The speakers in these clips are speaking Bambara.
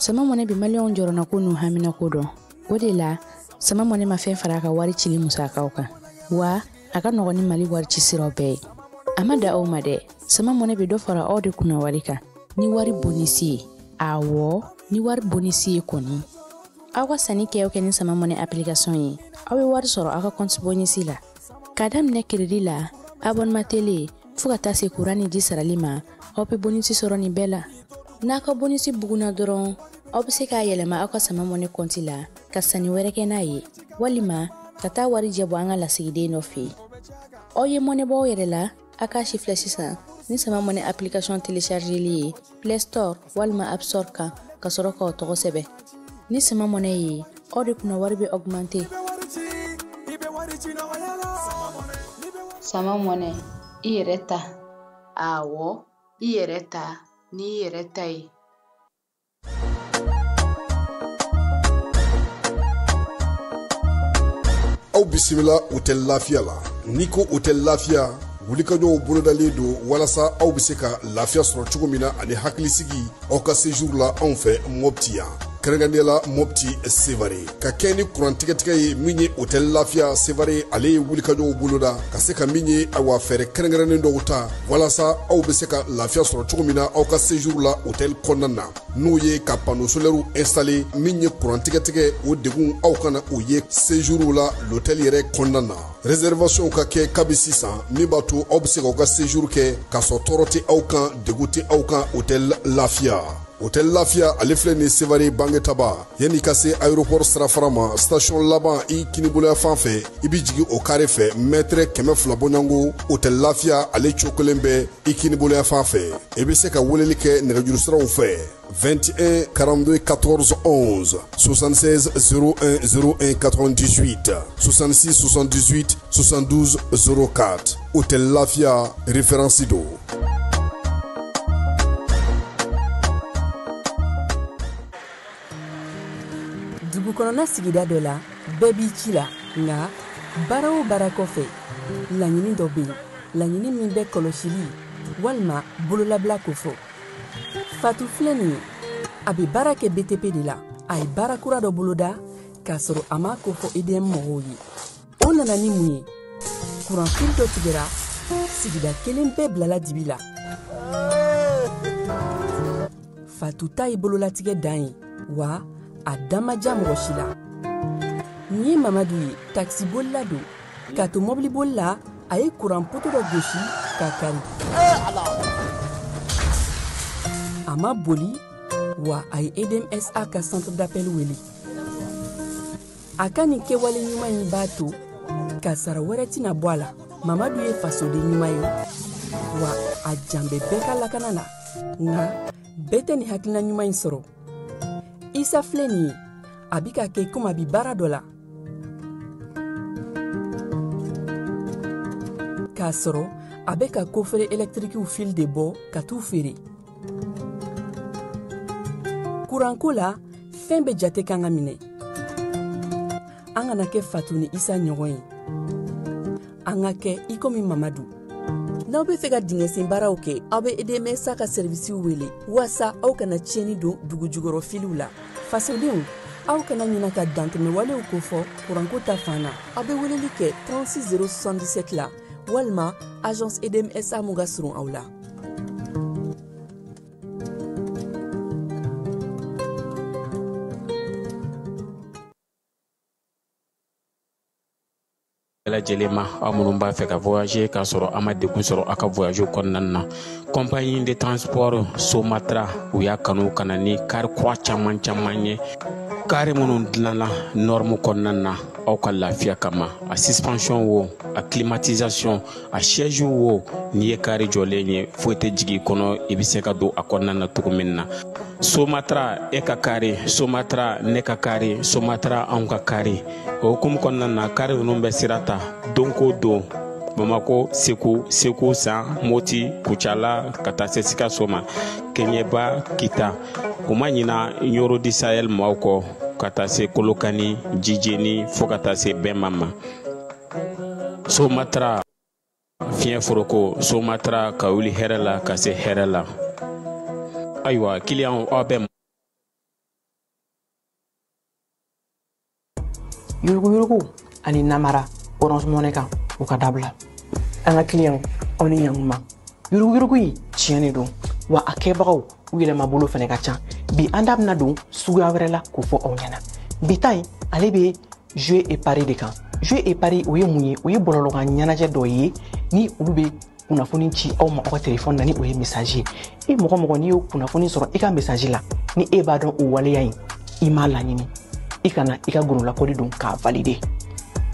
sama mone bi malion jorona ko nu hamina ko do odela sama mone ma fen faraka wari chili musaka oka wa aka no ni mali wari chisiro be amada o made sama mone bi do fara ode kuna warika ni wari bonisi awo ni wari bonisi koni awa sani ke o ni sama mone application yi awe wari soro aka compte bonisi la kadam ne credit la abonnement télé fuka tase kurani di saralima ope bonisi soro ni bela naka bonisi buguna doron obse ka yelema aka sama mone konti la kasani wereke na yi walima tata wari jebo anga la sigide no fi oye mone bo yerela aka shifle sisa ni sama mone application télécharger li Play Store walma App Store ka kasoro ka to sebe ni sama mone yi ode kuna warbe augmenter sama mone ireta awo ireta ni ireta yi aw bisimila hotel lafiya la niko hotel lafiya wulikajɔw bolodalen do walasa aw bɛ se ka lafiya sɔrɔ cogo min na ani hakilisigi aw ka séjour la anw fɛ Mopti yan kɛrɛnkɛrɛnnenya Mopti Sevare ka kɛ ni kurantigɛtigɛ ye min ye hotel lafiya Sevare ale ye wulikajɔw boloda ka se ka min ye awa fɛɛrɛ kɛrɛnkɛrɛnnen dɔw ta walasa aw bɛ se ka lafiya sɔrɔ cogo min na aw ka séjour la hotel kɔnɔna na n'o ye ka panneau solaire installé min ye kurantigɛtigɛ o degun aw kana o ye séjour la l'hôtel yɛrɛ kɔnɔna na réservation ka kɛ kabi sisan min b'a to aw bɛ se k'aw ka séjour kɛ k'a sɔrɔ tɔɔrɔ tɛ aw kan degun tɛ aw kan hotel lafiya Hotel Lafiya ale filɛ ni Sevare Bangetaba yani ka se aéroport sirafara ma station laban I kiniboloya fan fɛ I bi jigi o carré fɛ mètre 200 bɔɲango Hotel Lafiya ale cokolen bɛ I kiniboloya fan fɛ I bi se ka weleli kɛ nɛgɛjuru siraw fɛ 21 42 14 11 76 01 01 98 66 78 72 04 Hotel Lafiya référence do Dugukɔnɔna sigida dɔ la bɛɛ b'i ci la nka baara o baara kɔfɛ laɲini dɔ bɛ yen laɲini min bɛ kɔlɔsili walima bololabila ko fɔ Fatu filɛ nin ye a bɛ baara kɛ BTP de la a ye baara kura dɔ boloda k'a sɔrɔ a ma ko fɔ EDM mɔgɔw ye o nana ni mun ye kuranfili dɔ tigɛra sigida kelen bɛɛ bilala dibi la Fatu ta ye bololatigɛ dan ye wa a damaja mɔgɔ si la ni Mamadu ye taxi bolila don k'a to mobili bolila a ye kuran poto dɔ gosi k'a kari a ma boli wa a ye EDMSA ka centre d'appel wele a ka nin kɛwale ɲuman in b'a to ka sara wɛrɛ tɛna bɔ a la Mamadu ye fasoden ɲuman ye wa a jan bɛ bɛɛ ka lakana na nka bɛɛ tɛ nin hakilina ɲuman in sɔrɔ Isa filɛ nin ye a bi ka kɛ komi a bi baara dɔ la k'a sɔrɔ a bɛ ka kofere électrique fil de bɔ ka t'u feere kuranko la fɛn bɛɛ jate kan ka minɛ an kana kɛ Fatu ni Isa ɲɔgɔn ye an ka kɛ I komi Mamadu n'aw bɛ fɛ ka dingɛsen baaraw kɛ aw bɛ EDMSA ka servisiw wele walasa aw kana tiɲɛni don dugu jukɔrɔ filiw la fasodenw aw kana ɲina ka dantɛmɛwalew kofɔ kuranko ta fan na aw bɛ weleli kɛ 36 077 la walima agence EDMSA mun ka surun aw la lajɛlen ma aw minnu b'a fɛ ka voyager k'a sɔrɔ a ma degun sɔrɔ a ka voyage kɔnɔna na compagnie de transport Somatra u y'a kanu kana ni kari kura caman ye kari minnu dilanna norme kɔnɔna na aw ka lafiya kama a suspension wo a climatisation a siège wo n'i ye kari jɔlen ye foyi tɛ jigin kɔnɔ I bɛ se ka don a kɔnɔna na cogo min na Somatra e ka kari Somatra ne ka kari Somatra anw ka kari o hukumu kɔnɔna na kari ninnu bɛ sira ta don ko don Bamako Segu San Moti Kucala ka taa se Sikaso ma Keɲeba Kita o ma ɲina Yoro di Sahel maaw kɔ ka taa se Kolokani Jijeni fo ka taa se Bɛnma ma Somatra fiɲɛ foroko Somatra ka wuli hɛrɛ la ka se hɛrɛ la ayiwa client aw bɛ yurugu ani namara Orange Money kan u ka dabla an ka client aw ni ɲanguma yurugu yi tiɲɛ don wa a kɛbagaw u yɛlɛma bolo fɛnɛ ka ca bi an da bɛna don suguya wɛrɛ la k'o fɔ aw ɲɛna bi ta in ale bɛ jeu et pari de kan jeu et pari o ye mun ye o ye bɔlɔlɔkan ɲɛnajɛ dɔ ye ni olu bɛ kunnafoni ci aw ma aw ka téléphone na ni o ye message ye e mɔgɔ n'i y'o kunnafoni sɔrɔ i ka message la ni e b'a dɔn o waleya in i m'a laɲini i kana i ka gorolakɔli don k'a valider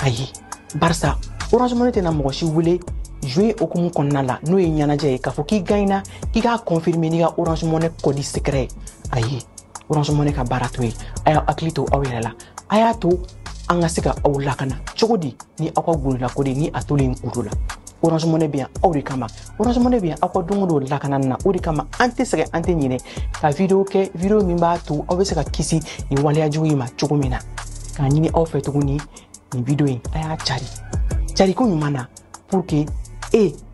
ayi barisa Orange Money tɛna mɔgɔ si wele jouer okumu kɔnɔna la n'o ye ɲɛnajɛ ye k'a fɔ k'i gagnera k'i k'a confirmer n'i ka Orange Money code secret ayi Orange Money ka baara to ye a y'a hakili to aw yɛrɛ la a y'a to an ka se ka aw lakana cogo di ni aw ka gorolakɔli ni a tolen olu la Orange Money bɛ yan aw de kama Orange Money bɛ yan aw ka don o don lakana na o de kama an tɛ sɛgɛn an tɛ ɲinɛ ka video kɛ video min b'a to aw bɛ se ka kisi nin waleya jugu in ma cogo min na k'a ɲini aw fɛ tuguni nin video in a y'a cari ko ɲuman na pour que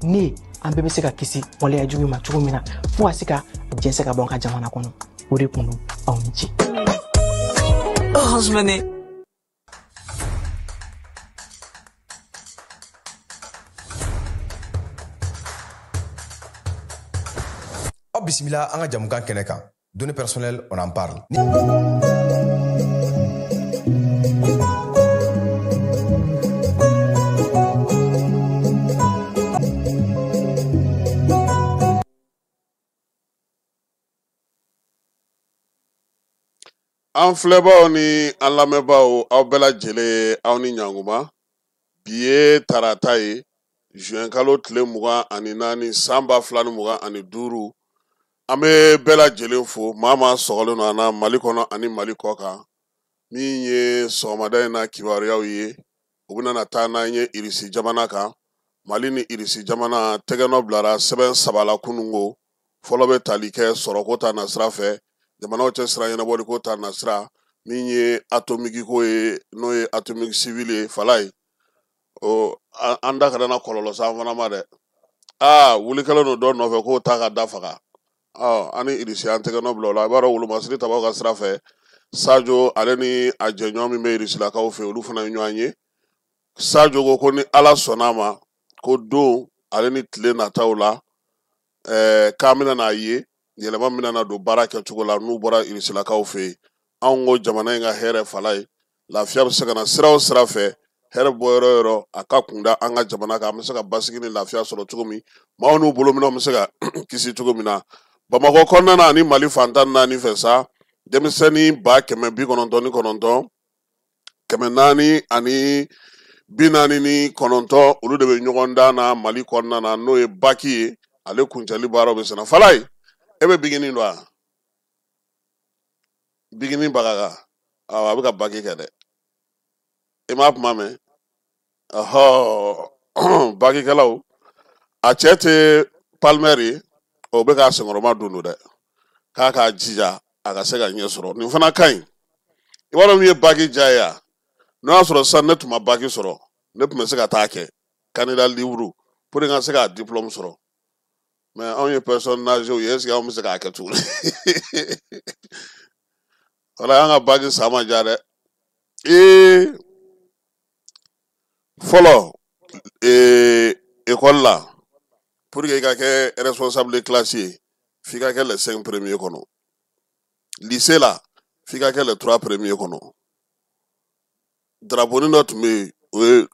ne an bɛɛ bɛ se ka kisi waleya jugu in ma cogo min na fo ka se ka jɛnsɛ ka bɔ an ka jamana kɔnɔ o de kun don aw ni ce. Orange Money. Bismillah, an ka jamukan kɛnɛ kan. Données personnelles, on en parle. An filɛbaaw ni an lamɛnbaaw aw bɛɛ lajɛlen aw ni ɲanguma bi ye tarata ye juin kalo tile 24 san 2025 an bɛ bɛɛ lajɛlen fo maa maa sɔgɔlen don an na Mali kɔnɔ ani Mali kɔ kan min ye sɔgɔmada in na kibaruyaw ye u bɛna na taa n'an ye Irisi jamana kan Mali ni Irisi jamana tɛgɛnɔ bilara sɛbɛn 3 la kunungo fɔlɔ bɛ tali kɛ sɔrɔko ta nasira fɛ jamanaw cɛ sira ɲɛnabɔli ko ta nasira min ye atomiki ko ye n'o ye atomiki civil ye fala ye an da ka na kɔlɔlɔ san fana ma dɛ wulikɛlen don dɔ nɔfɛ k'o ta ka da faga ani Irisi an tɛgɛnɔ bila o la i b'a dɔn wolomasiri tabaw ka sira fɛ Sajo ale ni a jɛɲɔgɔn min bɛ Irisilakaw fɛ olu fana ye ɲɔgɔn ye Sajo ko ni Ala sɔnna ma ko don ale ni tile nataw la k'an bɛna n'a ye yɛlɛma min na don baara kɛcogo la n'u bɔra Irisilakaw fɛ yen anw ko jamana in ka hɛrɛ fala ye lafiya bɛ se ka na sira o sira fɛ hɛrɛ bɔ yɔrɔ o yɔrɔ a ka kunda an ka jamana kan an bɛ se ka basigi ni lafiya sɔrɔ cogo min maaw n'u bolominɛw bɛ se ka kisi cogo min na Bamakɔ kɔnɔna na ani Mali fantan naani fɛ sa denmisɛnnin 199 449 olu de bɛ ɲɔgɔn dan na Mali kɔnɔna na n'o ye baki ye ale kuncɛli baaraw bɛ senna fala ye e bɛ bigini dɔn wa bigini bagaga a bɛ ka baki kɛ dɛ e m'a kuma mɛn bakikɛlaw a cɛ tɛ Palmer o bɛ ka senkɔrɔma don dɛ k'a k'a jija a ka se ka ɲɛ sɔrɔ nin fana ka ɲi i b'a dɔn min ye baki diya ye wa n'o y'a sɔrɔ sisan ne tun ma baki sɔrɔ ne tun bɛ se ka taa kɛ candidat libre pour que n ka se k'a diplôme sɔrɔ mais anw ye personne âgée ye est-ce que anw bɛ se k'a kɛ tuguni wala an ka baki san ma diya dɛ fɔlɔ école la pour que i ka kɛ responsable de classe ye f'i ka kɛ les 5 premiers kɔnɔ lycée la f'i ka kɛ les 3 premiers kɔnɔ drapeau dɔ tun bɛ yen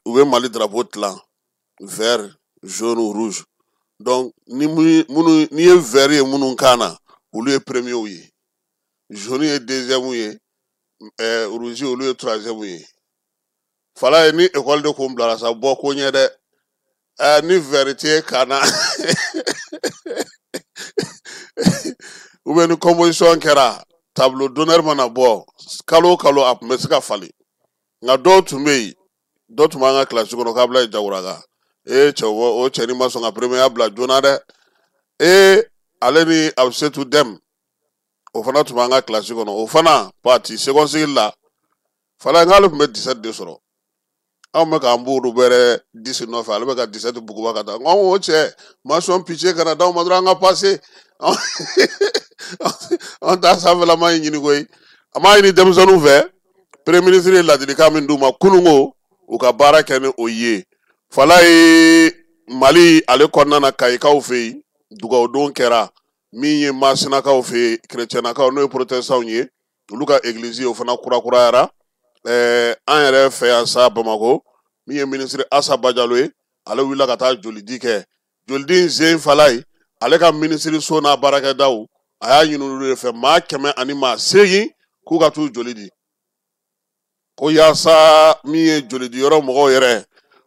u bɛ Mali drapeau tilan vert jaune rouge donc ni ye vert ye minnu kan na olu ye premiers ye jaune ye deuxième ye rouge olu ye troisième ye fala ye ni école de ko n bilara sa bɔ ko ɲɛ dɛ ni vérité kana ou bien ni composition kɛra tableau d'honneur mana bɔ kalo kalo a tun bɛ se ka falen nka dɔw tun bɛ yen dɔw tun b'an ka kilasi kɔnɔ k'a bila jaguraga cɛ o cɛnin ma sɔn ka premier bila joona dɛ ale ni Abisetu Dɛmu o fana tun b'an ka kilasi kɔnɔ o fana parti seconde cycle la fala nk'ale tun bɛ 17 de sɔrɔ anw bɛ k'an b'olu bɛrɛ 10 nɔfɛ ale bɛ ka 17 buguba ka taa nka o cɛ mention piché kana d'anw ma dɔrɔn an ka passé anw ta sanfɛlama in ɲini koyi an m'a ɲini denmisɛnninw fɛ premier ministre ye ladilikan min d'u ma kunungo u ka baara kɛ ni o ye fala ye Mali ale kɔnɔna na kayikaw fɛ yen dugawudon kɛra min ye masinakaw fɛ yen chrétiennakaw n'o ye protestants ye olu ka église o fana kurakurayara an yɛrɛ fɛ yan sa Bamako min ye ministre Assa Bajalo ye ale wulila ka taa jolidi kɛ jolidi zen fala ye ale ka ministre so n'a baarakɛdaw a y'a ɲini olu de fɛ maa 108 k'u ka t'u joli di ko yaasa min ye jolidi yɔrɔ mɔgɔw yɛrɛ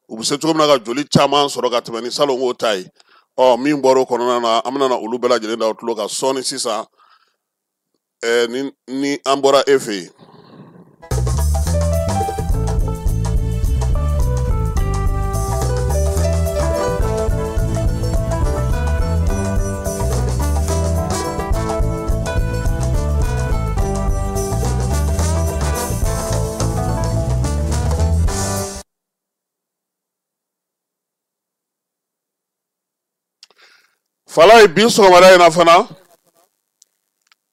u bɛ se cogo min na ka joli caman sɔrɔ ka tɛmɛ ni salon ko ta ye min bɔra o kɔnɔna na an bɛna na olu bɛɛ lajɛlen da o tulo kan sɔɔni sisan ni an bɔra e fɛ yen. Fala ye bi sɔgɔmada in na fana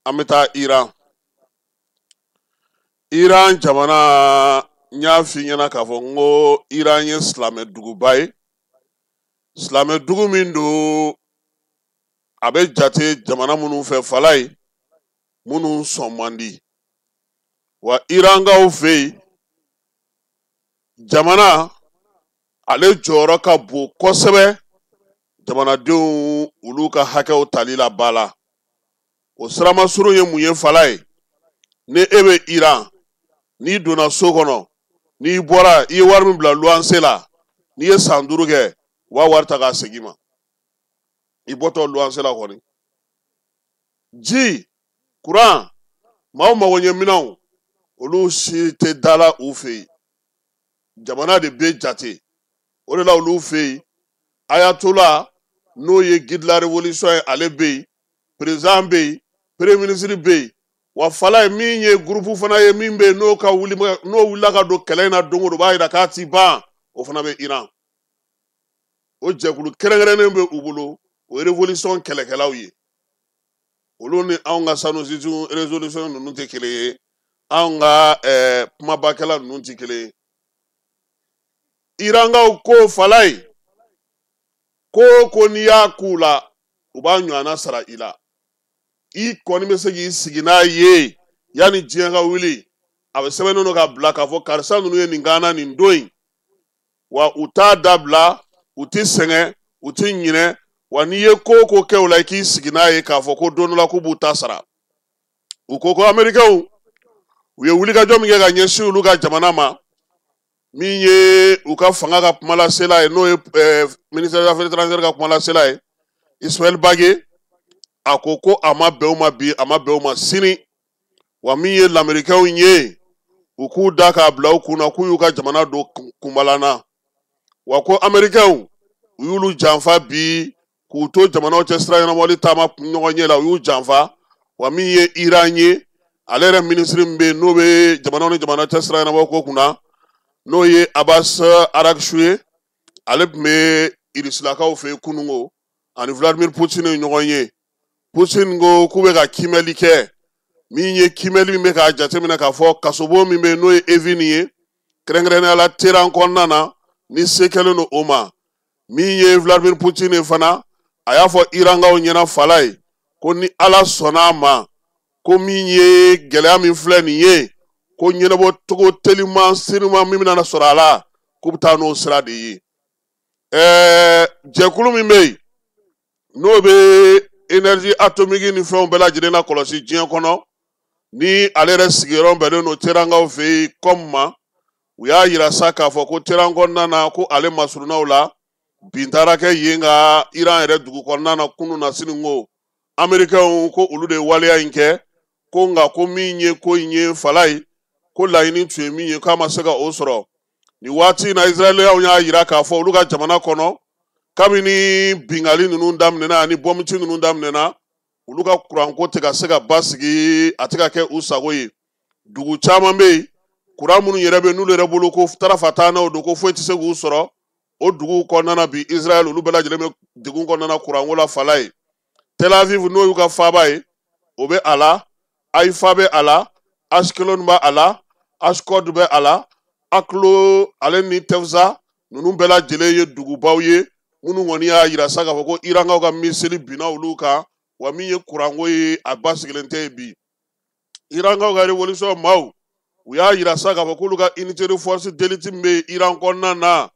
an bɛ taa Iran jamana n y'a f'i ɲɛna k'a fɔ n ko Iran ye silamɛ duguba ye silamɛ dugu min don a bɛ jate jamana minnu fɛ fala ye minnu sɔn man di wa Irankaw fɛ yen jamana ale jɔyɔrɔ ka bon kosɛbɛ jamanadenw olu ka hakɛw tali la ba la o siramasuru ye mun ye fala ye ni e bɛ Iran n'i donna so kɔnɔ n'i bɔra i ye wari min bila luwanse la n'i ye san 5 kɛ wa wari ta k'a segin ma i bɔtɔ luwanse la kɔni ji kuran maaw magoɲɛminɛnw olu si tɛ dala u fɛ yen jamana de bɛ jate o de la olu fɛ yen ayatola n'o ye guide la révolution ye ale bɛ yen président bɛ yen premier ministre bɛ yen wa fala ye min ye groupe fana ye min bɛ yen n'o wulila ka don kɛlɛ in na don o don b'a jira k'a ti ban o fana bɛ Iran o jɛkulu kɛrɛnkɛrɛnnen bɛ u bolo o ye révolution kɛlɛkɛlaw ye olu ni anw ka Sanusi résolution ninnu tɛ kelen ye anw ka kumabakɛla ninnu tɛ kelen ye Irankaw ko fala ye ko n'i y'a k'u la u b'a ɲɔgɔnna sara i la i kɔni bɛ se k'i sigi n'a ye yanni diɲɛ ka wuli a bɛ sɛbɛnnen don ka bila k'a fɔ karisa ninnu ye nin gana nin don in wa u t'a dabila u tɛ sɛgɛn u tɛ ɲinɛ wa n'i ye ko kɛ o la i k'i sigi n'a ye k'a fɔ ko don dɔ la k'u b'u ta sara u ko Américains u ye wulikajɔ min kɛ ka ɲɛsin olu ka jamana ma min ye u ka fanga ka kumalasela ye n'o ye ministère des affaires étrangères ka kumalasela ye Ismaël Bagé a ko a ma bɛn u ma bi a ma bɛn u ma sini wa min ye l'Américains ye u k'u da k'a bila u kunna k'u y'u ka jamana don kunbalana wa ko Américains u y'olu janfa bi k'u to jamanaw cɛ sira ɲɛnabɔli taama ɲɔgɔn ɲɛ la u y'u janfa wa min ye Iran ye ale yɛrɛ ministre min bɛ yen n'o bɛ jamanaw ni jamana cɛ sira ɲɛnabɔ ko kunna n'o ye Abbas Arakchu ye ale tun bɛ Irisilakaw fɛ kunungo ani Vladimir Poutine ye ɲɔgɔn ye Poutine ko k'u bɛ ka kimɛli kɛ min ye kimɛli min bɛ k'a jateminɛ k'a fɔ kasobo min bɛ yen n'o ye Evin ye kɛrɛnkɛrɛnnenya la Tehran kɔnɔna na ni se kɛlen don o ma min ye Vladimir Poutine ye fana a y'a fɔ Irankaw ɲɛna fala ye ko ni Ala sɔnna a ma ko min ye gɛlɛya min filɛ nin ye ko ɲɛnabɔ cogo teliman sirima min bɛna sɔrɔ a la k'u bɛ taa n'o sira de ye jɛkulu min bɛ yen n'o bɛ énergie atomique ni fɛnw bɛɛ lajɛlen na kɔlɔsi diɲɛ kɔnɔ ni ale yɛrɛ sigiyɔrɔ bɛnnen don Tehrankaw fɛ yen comme ma u y'a yira sa k'a fɔ ko Tehran kɔnɔna na ko ale masurunnaw la bin taara kɛ yen ka Iran yɛrɛ dugu kɔnɔna na kunun na sini ko Américains ko olu de ye waleya in kɛ ko nka ko min ye ko in ye fala ye ko laɲini tun ye min ye k'a ma se ka o sɔrɔ nin waati in na Israɛliyaw y'a yira k'a fɔ olu ka jamana kɔnɔ kabini bingali ninnu daminɛna ani bɔmiti ninnu daminɛna olu ka kuranko tɛ ka se ka basigi a tɛ ka kɛ u sago ye dugu caman bɛ yen kuran minnu yɛrɛ bɛ n'olu yɛrɛ bolo ko tarafa taa n'o don ko foyi tɛ se k'u sɔrɔ o dugu kɔnɔna na bi Israël olu bɛɛ lajɛlen bɛ degun kɔnɔna na kuranko la fala ye Tel Aviv n'o y'u ka faaba ye o bɛ a la Haifa bɛ a la Ashkelon bɛ a la Ashkod bɛ a la, Aklo ale ni Tefza ninnu bɛɛ lajɛlen ye dugubaw ye minnu kɔni y'a yira sa k'a fɔ ko Irankaw ka misiri binna olu kan wa min ye kuranko ye a basigilen tɛ yen bi. Irankaw ka révolution maaw u y'a yira sa k'a fɔ k'olu ka unité de force d'élite min bɛ Iran kɔnɔna na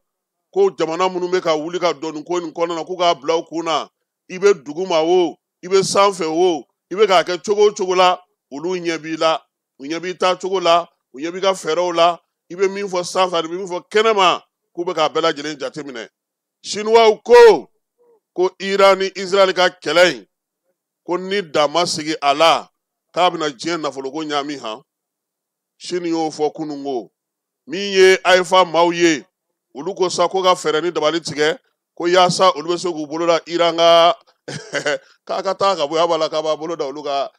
ko jamana minnu bɛ ka wuli ka don nin ko nin kɔnɔna na k'u k'a bila u kun na i bɛ dugu ma o i bɛ sanfɛ o i bɛ k'a kɛ cogo o cogo la olu ɲɛ b'i la u ɲɛ b'i taa cogo la u ɲɛ b'i ka fɛɛrɛw la i bɛ min fɔ sanfɛ ani min fɔ kɛnɛma k'u bɛ k'a bɛɛ lajɛlen jateminɛ. Chinois ko Iran ni Israel ka kɛlɛ in ko ni dan ma sigi a la k'a bɛna diɲɛ nafoloko ɲami han. Chine y'o fɔ kunun ko min ye AEFA maaw ye olu ko sa ko ka fɛɛrɛ ni dabali tigɛ ko yaasa olu bɛ se k'u bolo da Iran ka k'a ka taa ka bɔ y'a la k'a b'a bolo da olu ka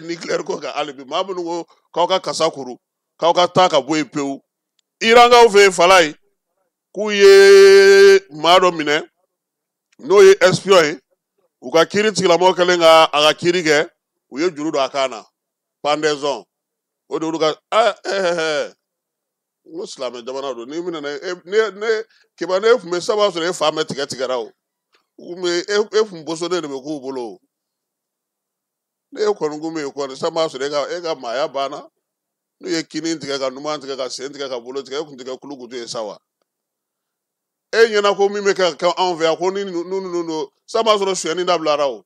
nucléaire ko kan hali bi maa minnu ko k'aw ka kasa kuru k'aw ka taa ka bɔ yen pewu. Irankaw fɛ yen fala ye k'u ye maa dɔ minɛ n'o ye espion ye u ka kiiri tigilamɔgɔ kɛlen ka a ka kiiri kɛ u ye juru don a kan na pendaison o de olu ka n ko silamɛ jamana don ni minɛ ne kiba ne tun bɛ saba sɔrɔ e fa mɛ tigɛra o e tun bosonnen de bɛ k'u bolo ne e kɔni kun bɛ yen kɔni saba sɔrɔ e ka maaya banna n'u ye kini tigɛ ka numan tigɛ ka sen tigɛ ka bolo tigɛ e kun tigɛ kulukutu ye sa wa e ɲɛna ko min bɛ kɛ anw fɛ yan ko ni ninnu don saba sɔrɔ suyɛnni dabilara o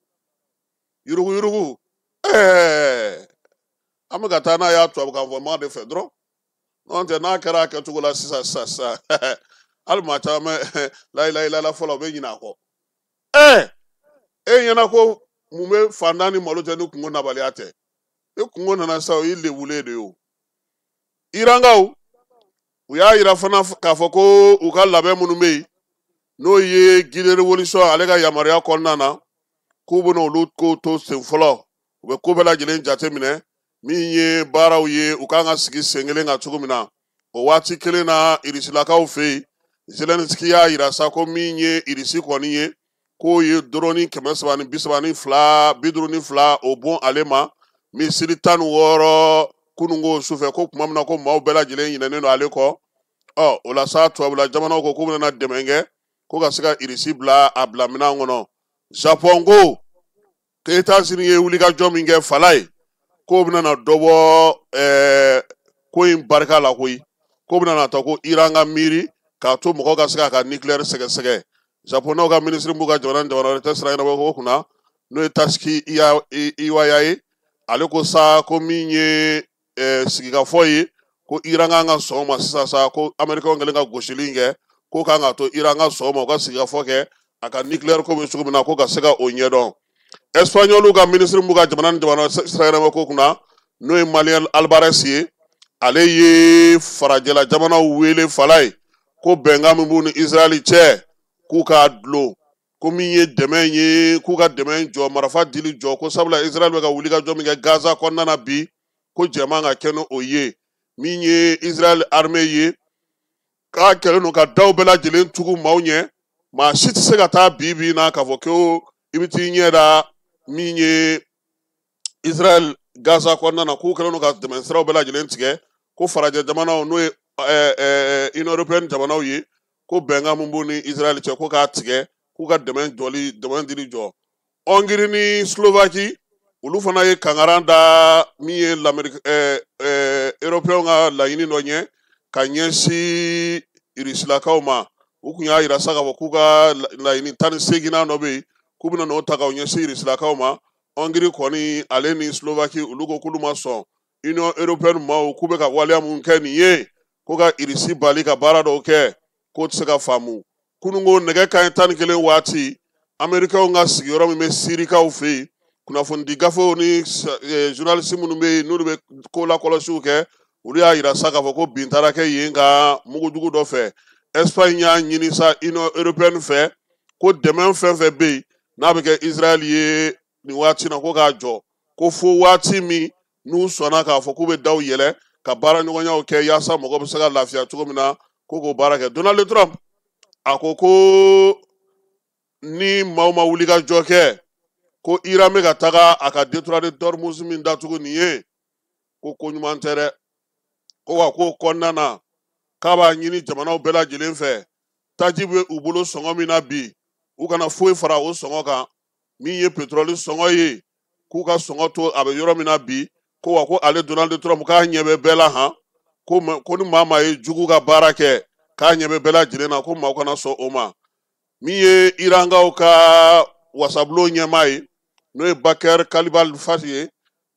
yurugu an bɛ ka taa n'a y'a tubabukan fɔ maa de fɛ dɔrɔn n'o tɛ n'a kɛra a kɛcogo la sisan hali maa caman layila fɔlɔ u bɛ ɲinɛ a kɔ e ɲɛna ko mun bɛ fantan ni malo tɛ ni kungo nabaliya tɛ e kungo nana sa o y'i lebulen de ye o. Irankaw u y'a yira fana k'a fɔ ko u ka labɛn minnu bɛ yen n'o ye guide révolution ale ka yamaruya kɔnɔna na k'u bɛna olu ko to sen fɔlɔ u bɛ ko bɛɛ lajɛlen jateminɛ min ye baaraw ye u kan ka sigi sen kelen kan cogo min na o waati kelen na Irisilakaw fɛ yen Zelensky y'a yira sa ko min ye Irisi kɔni ye k'o ye drone 352 o bon ale ma misiri 16 kunungo sufɛ ko tuma min na ko maaw bɛɛ lajɛlen ɲinɛnen don ale kɔ o la sa tubabula jamanaw ko k'u bɛna dɛmɛ kɛ ko ka se ka Irisi bila a bila minɛn kɔnɔ. Japon ko États-Unis ye wulikajɔ min kɛ fala ye k'o bɛna dɔ bɔ ko in barika la koyi k'o bɛna ta ko Iran ka miiri k'a to mɔgɔw ka se k'a ka nucléaire sɛgɛsɛgɛ. Japonnaw ka ministre b'u ka jamana wɛrɛ tɛ sira ɲɛnabɔ ko kunna n'o ye Taski Iwaya ye ale ko sa ko min ye sigikafɔ ye ko Iran kan ka sɔn o ma sisan sa ko Américains kɛlen ka gosili kɛ ko kan ka to Iran ka sɔn o ma u ka sigikafɔ kɛ a ka nucléaire ko bɛ cogo min na ko ka se ka o ɲɛdɔn. Espagnol ka ministre b'u ka jamana sira ɲɛnabɔ ko kunna n'o ye Malien Alvarez ye ale ye farajɛla jamanaw wele fala ye ko bɛnkan min b'u ni Israel cɛ k'u k'a dulon ko min ye dɛmɛ ye k'u ka dɛmɛ jɔ marifa dili jɔ ko sabula Israel bɛ ka wulikajɔ min kɛ Gaza kɔnɔna na bi ko jɛman ka kɛ n'o ye min ye Israel armée ye k'a kɛlen don ka daw bɛɛ lajɛlen tugu maaw ɲɛ maa si tɛ se ka taa bi na k'a fɔ ko i bɛ t'i ɲɛ da min ye Israel Gaza kɔnɔna na k'u kɛlen don ka dɛmɛ siraw bɛɛ lajɛlen tigɛ ko farajɛ jamanaw n'o ye Union européenne jamanaw ye ko bɛnkan min b'u ni Israel cɛ ko k'a tigɛ k'u ka dɛmɛ dili jɔ. Hongrie ni Slovaquie olu fana ye kangaran da min ye Européens ka laɲini dɔ ɲɛ ka ɲɛsin Irisilakaw ma u kun y'a yira sa k'a fɔ k'u ka laɲini 18nan dɔ bɛ yen k'u bɛna n'o ta k'o ɲɛsin Irisilakaw ma. Hongrie kɔni ale ni Slovaquie olu ko k'olu ma sɔn Union européenne maaw k'u bɛ ka waleya mun kɛ nin ye ko ka Irisi bali ka baara dɔw kɛ k'o tɛ se ka faamu. Kunungo nɛgɛ kanɲɛ 11 waati Américains ka sigiyɔrɔ min bɛ Sirikaw fɛ yen kunnafonidi gafew ni journaliste minnu bɛ yen n'olu bɛ ko lakɔlɔsiw kɛ olu y'a yira sa k'a fɔ ko bin taara kɛ yen ka mugujugu dɔ fɛ. Espagne y'a ɲini sa Union européenne fɛ ko dɛmɛ fɛn fɛn bɛ yen n'a bɛ kɛ Israel ye nin waati na ko k'a jɔ ko fo waati min n'u sɔnna k'a fɔ k'u bɛ daw yɛlɛ ka baara ɲɔgɔnyaw kɛ yaasa mɔgɔ bɛ se ka lafiya cogo min na ko k'o baara kɛ. Donald Trump a ko ni maaw ma wuli ka jɔ kɛ ko Iran bɛ ka taga a ka détonateur min datugu nin ye ko ɲuman tɛ dɛ ko wa ko kɔnɔna na k'a b'a ɲini jamanaw bɛɛ lajɛlen fɛ taji bɛ u bolo sɔngɔ min na bi u kana foyi fara o sɔngɔ kan min ye pétrole sɔngɔ ye k'u ka sɔngɔ to a bɛ yɔrɔ min na bi ko wa ko ale Donald Trump k'a ɲɛ bɛ bɛɛ la han ko ni maa maa ye jugu ka baara kɛ k'a ɲɛ bɛ bɛɛ lajɛlen na ko maaw kana sɔn o ma min ye Irankaw ka wasabulon ɲɛmaa ye n'o ye Bakr Kalibafati ye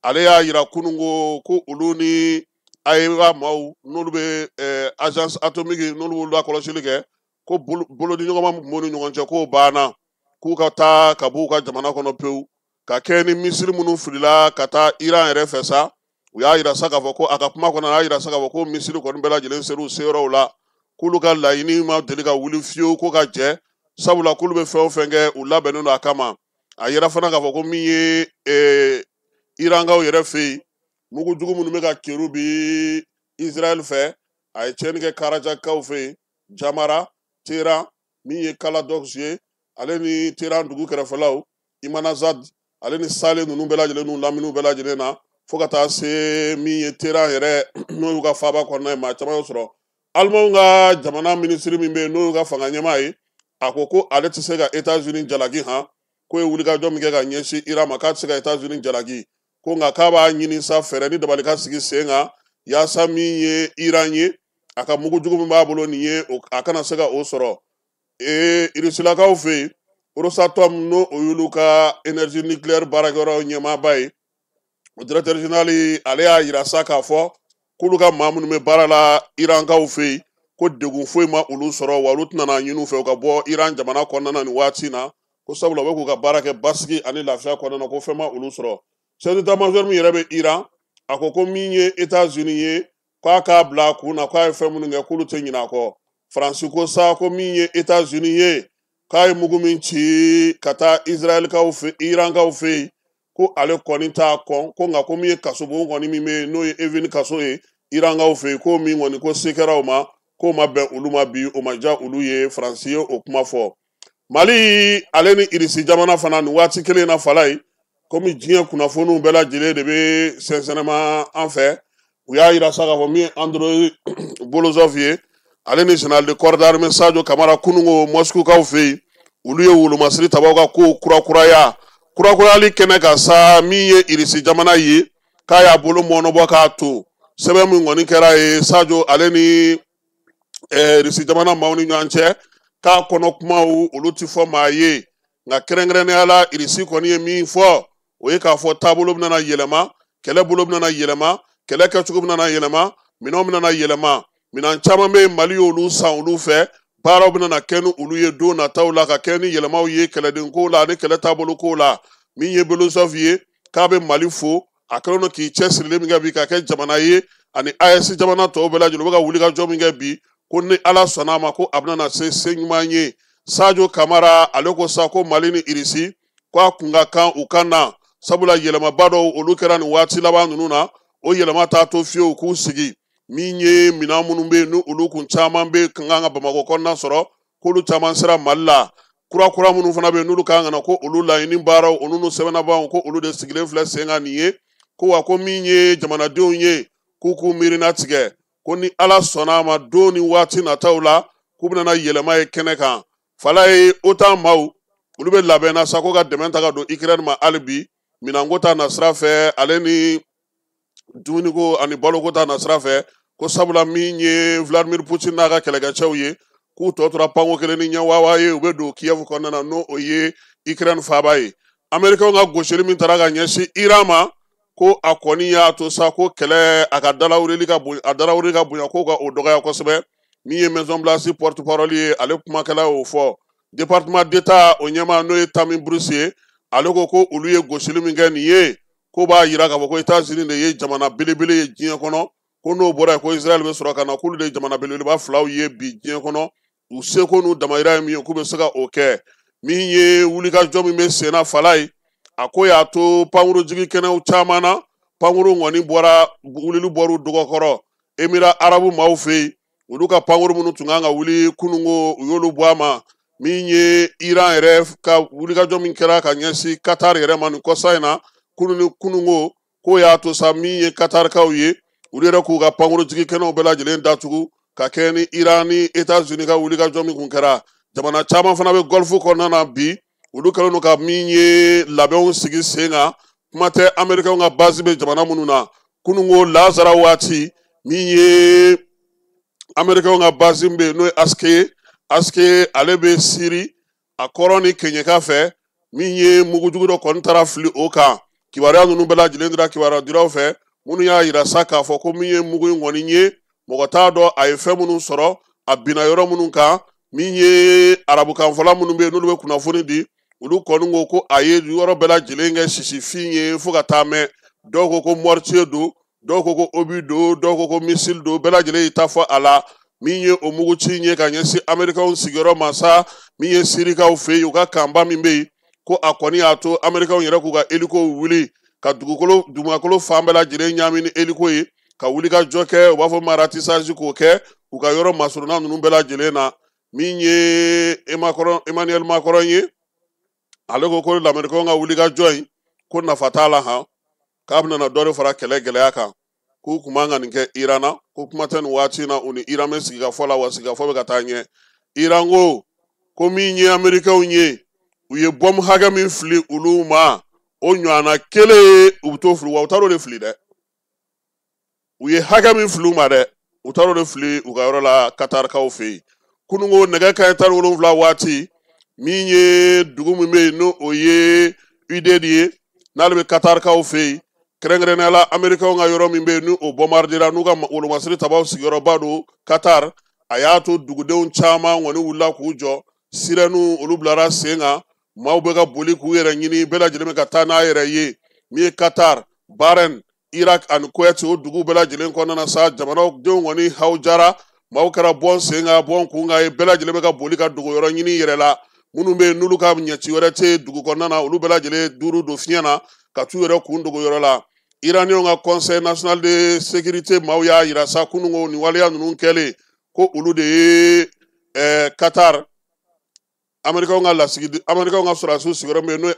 ale y'a yira kunungo ko olu ni AEA maaw n'olu bɛ agence atomique n'olu b'olu lakɔlɔsili kɛ ko bolodiɲɔgɔnma min b'u ni ɲɔgɔn cɛ k'o banna k'u ka taa ka b'u ka jamana kɔnɔ pewu ka kɛ ni misiri minnu filila ka taa Iran yɛrɛ fɛ sa u y'a yira sa k'a fɔ ko a ka kuma kɔnɔ a y'a yira sa k'a fɔ ko misiri kɔni bɛɛ lajɛlen ser'u seyɔrɔw la k'olu ka laɲini ma deli ka wuli fiyewu ko ka jɛ sabula k'olu bɛ fɛn o fɛn kɛ u labɛnnen don a kama a yira fana k'a fɔ ko min ye Irankaw yɛrɛ fɛ yen mugujugu minnu bɛ ka keru bi Israël fɛ a ye tiɲɛni kɛ Karajakaw fɛ yen Jamara Tehran min ye Kaladox ye ale ni Tehran dugu kɛrɛfɛlaw Imanazad ale ni Sale ninnu bɛɛ lajɛlen n'u laminiw bɛɛ lajɛlen na fo ka taa se min ye Tehran yɛrɛ n'o y'u ka faaba kɔnɔna ye maa caman y'o sɔrɔ Alimanw ka jamana minisiri min bɛ yen n'o y'u ka fanga ɲɛmaa ye a ko ale tɛ se ka États-Unis jalaki han ko ye wulikajɔ min kɛ ka ɲɛsin Iran ma k'a tɛ se ka États-Unis jalaki ko nka k'a b'a ɲini sa fɛɛrɛ ni dabali ka sigi sen kan yaasa min ye Iran ye a ka mugujugu min b'a bolo nin ye a kana se ka o sɔrɔ Irisilakaw fɛ yen Rosatom n'o y'olu ka énergie nucléaire baarakɛyɔrɔ ɲɛmaaba ye o directeur général ale y'a yira sa k'a fɔ k'olu ka maa minnu bɛ baara la Irankaw fɛ yen ko degun foyi ma olu sɔrɔ wa olu tɛna ɲini u fɛ u ka bɔ Iran jamana kɔnɔna na nin waati in na ko sabula u bɛ k'u ka baara kɛ basigi ani lafiya kɔnɔna na ko fɛn ma olu sɔrɔ chef d'état-major min yɛrɛ bɛ Iran a ko min ye États-Unis ye k'a k'a bila a kun na k'a ye fɛn minnu kɛ k'olu tɛ ɲinɛ a kɔ Faransi ko sa ko min ye États-Unis ye k'a ye mugu min ci ka taa Israëlkaw fɛ Irankaw fɛ yen ko ale kɔni t'a kɔn ko nka ko min ye kasobon kɔni min bɛ yen n'o ye Evin kaso ye Irankaw fɛ yen ko min kɔni ko se kɛra o ma k'o ma bɛn olu ma bi o ma diya olu ye Faransi ye o kuma fɔ Mali ale ni Irisi jamana fana nin waati kelen na fala ye komi diɲɛ kunnafoniw bɛɛ lajɛlen de bɛ sɛnsɛnɛma an fɛ u y'a yira sa k'a fɔ min ye Andrei Bolozov ye ale ni général de corps d'armée Sadio Kamara kunungo Moscoukaw fɛ yen olu ye wolomasiri tabaw ka ko kurakurayali kɛnɛ kan sa min ye Irisi jamana ye k'a y'a bolo mɔnɔbɔ k'a to sɛbɛn min kɔni kɛra ye Sadio ale ni Irisi jamana maaw ni ɲɔgɔn cɛ k'a kɔnɔ kumaw olu ti fɔ maa ye nka kɛrɛnkɛrɛnnenya la Irisi kɔni ye min fɔ o ye k'a fɔ taabolo bɛna yɛlɛma kɛlɛ bolo bɛna yɛlɛma kɛlɛ kɛcogo bɛna yɛlɛma minɛnw bɛna yɛlɛma minɛn caman bɛ Mali y'olu san olu fɛ baaraw bɛna kɛ ni olu ye don nataw la ka kɛ ni yɛlɛmaw ye kɛlɛdenko la ani kɛlɛ taabolo ko la min ye Bolosov ye k'a bɛ Mali fo a kɛlen don k'i cɛsirilen min kɛ bi ka kɛ jamana ye ani AES jamana tɔw bɛɛ lajɛlen u bɛ ka wulikajɔ min kɛ bi ko ni Ala sɔnna a ma ko a bɛna na se ɲuman ye Sadio Kamara ale ko sa ko Mali ni Irisi ko a kun ka kan u ka na sabula yɛlɛmaba dɔw olu kɛra nin waati laban ninnu na o yɛlɛma t'a to fiyewu k'u sigi min ye minɛn minnu bɛ yen ni olu kun caman bɛ kan ka Bamakɔ kɔnɔna sɔrɔ k'olu caman sera Mali la kura minnu fana bɛ yen n'olu kan ka na ko olu laɲini baaraw olu n'u sɛbɛnnabaw ko olu de sigilen filɛ sen kan nin ye ko wa ko min ye jamanadenw ye k'u k'u miirina tigɛ ko ni Ala sɔnna a ma don ni waati nataw la k'u bɛna yɛlɛma ye kɛnɛ kan fala ye OTAN maaw olu bɛ labɛn na sa ko ka dɛmɛ ta ka don Ukraine ma hali bi minɛnko ta na sira fɛ ale ni dumuniko ani baloko ta na sira fɛ ko sabula min ye Vladimir Putin n'a ka kɛlɛkɛcɛw ye k'u tɔ tora panko kelen ni ɲɛ wawa ye u bɛ don Kiev kɔnɔna na n'o ye Ukraine faaba ye Américains ka gosili min taara ka ɲɛsin Iran ma ko a kɔni y'a to sa ko kɛlɛ a ka dalawurili ka bonya ko ka o dɔgɔya kosɛbɛ min ye Maison Blanche porte-parole ye ale kumakɛla y'o fɔ département d'État o ɲɛmaa n'o ye Tammy Bruce ye ale ko olu ye gosili min kɛ nin ye ko b'a yira k'a fɔ ko États-Unis de ye jamana belebele ye diɲɛ kɔnɔ ko n'o bɔra yen ko Israël bɛ sɔrɔ ka na k'olu de ye jamana belebeleba filaw ye bi diɲɛ kɔnɔ u seko n'u damayira ye min ye k'u bɛ se ka o kɛ min ye wulikajɔ min bɛ sen na fala ye a ko y'a to pankuru jigi kɛnɛw caman na pankuru kɔni wulili bɔra u dɔgɔkɔrɔ Émirats arabu maaw fɛ yen olu ka pankuru minnu tun kan ka wuli kunungo u y'olu bɔ a ma min ye Iran yɛrɛ ka wulikajɔ min kɛra ka ɲɛsin Qatar yɛrɛ ma nin kɔsa in na kunungo ko y'a to sa min ye Qatarkaw ye olu yɛrɛ k'u ka pankurutigi kɛnɛw bɛɛ lajɛlen datugu ka kɛ ni Iran ni États-Unis ka wulikajɔ min kun kɛra jamana caman fana bɛ Gulf kɔnɔna na bi olu kɛlen don ka min ye labɛnw sigi sen kan kuma tɛ Américains ka base bɛ jamana minnu na kunungo Lazara waati min ye Américains ka base bɛ n'o ye Aske ale bɛ Siri a kɔrɔ ni Keɲeka fɛ min ye mugujugu dɔ kɔni taara fili o kan kibaruya ninnu bɛɛ lajɛlen dira kibaruya diraw fɛ minnu y'a yira sa k'a fɔ ko min ye mugu in kɔni ye mɔgɔ t'a dɔn a ye fɛn minnu sɔrɔ a binna yɔrɔ minnu kan min ye arabukanfɔla minnu bɛ yen n'olu bɛ kunnafoni di olu kɔni ko ko a ye yɔrɔ bɛɛ lajɛlen kɛ sisifin ye fo ka taa mɛn dɔw ko ko mortier don dɔw ko ko obi don dɔw ko ko missile don bɛɛ lajɛlen y'i ta fɔ a la min ye o muguci in ye ka ɲɛsin Américains sigiyɔrɔ ma sa min ye Sirikaw fɛ yen u ka kanba min bɛ yen ko a kɔni y'a to Américains yɛrɛ k'u ka hélico wuli ka dugumakolo fan bɛɛ lajɛlen ɲaami ni hélico ye ka wuli ka jɔ kɛ u b'a fɔ ma ratissage k'o kɛ u ka yɔrɔ masuruna ninnu bɛɛ lajɛlen na min ye Emmanuel Macron ye ale ko ko Américains ka wuli ka jɔ in ko nafa t'a la han k'a bɛna dɔ de fara kɛlɛ gɛlɛya kan k'u kun man ka nin kɛ Iran na ko kuma tɛ nin waati in na u ni Iran bɛ sigikafɔ la wa sigikafɔ bɛ ka taa ɲɛ Iran ko min ye Américains ye u ye bɔmu hakɛ min fili olu ma o ɲɔgɔnna kelen u bɛ t'o fili wa u taar'o de fili dɛ u ye hakɛ min fili u ma dɛ u taar'o de fili u ka yɔrɔ la Katarikaw fɛ yen kunungo nɛgɛ kanɲɛ 17 waati min ye dugu min bɛ yen n'o o ye UDD ye n'ale bɛ Katarikaw fɛ yen kɛrɛnkɛrɛnnenya la Américains ka yɔrɔ min bɛ yen ni o bombardera n'u ka wolomasiri tabaw sigiyɔrɔba don Qatar a y'a to dugudenw caman kɔni wulila k'u jɔ sirɛniw olu bilara sen kan maaw bɛ ka boli k'u yɛrɛ ɲini bɛɛ lajɛlen bɛ ka taa n'a yɛrɛ ye min ye Qatar Bahrain Iraq ani Kuwait o dugu bɛɛ lajɛlen kɔnɔna na sa jamanadenw kɔni hawjara maaw kɛra bɔn sen kan bɔn kun kan ye bɛɛ lajɛlen bɛ ka boli ka dugu yɔrɔ ɲini yɛrɛ la minnu bɛ yen n'olu ka ɲɛci wɛrɛ tɛ dugu kɔnɔna na olu bɛɛ lajɛlen duuru don fiɲɛ na ka t'u yɛrɛ kun dogo yɔrɔ la Iraniens ka Conseil national de sécurité maaw y'a yira sa kunungo nin waleya ninnu kɛlen ko olu de ye Qatar Américains ka sɔrɔdasiw sigiyɔrɔ min n'o ye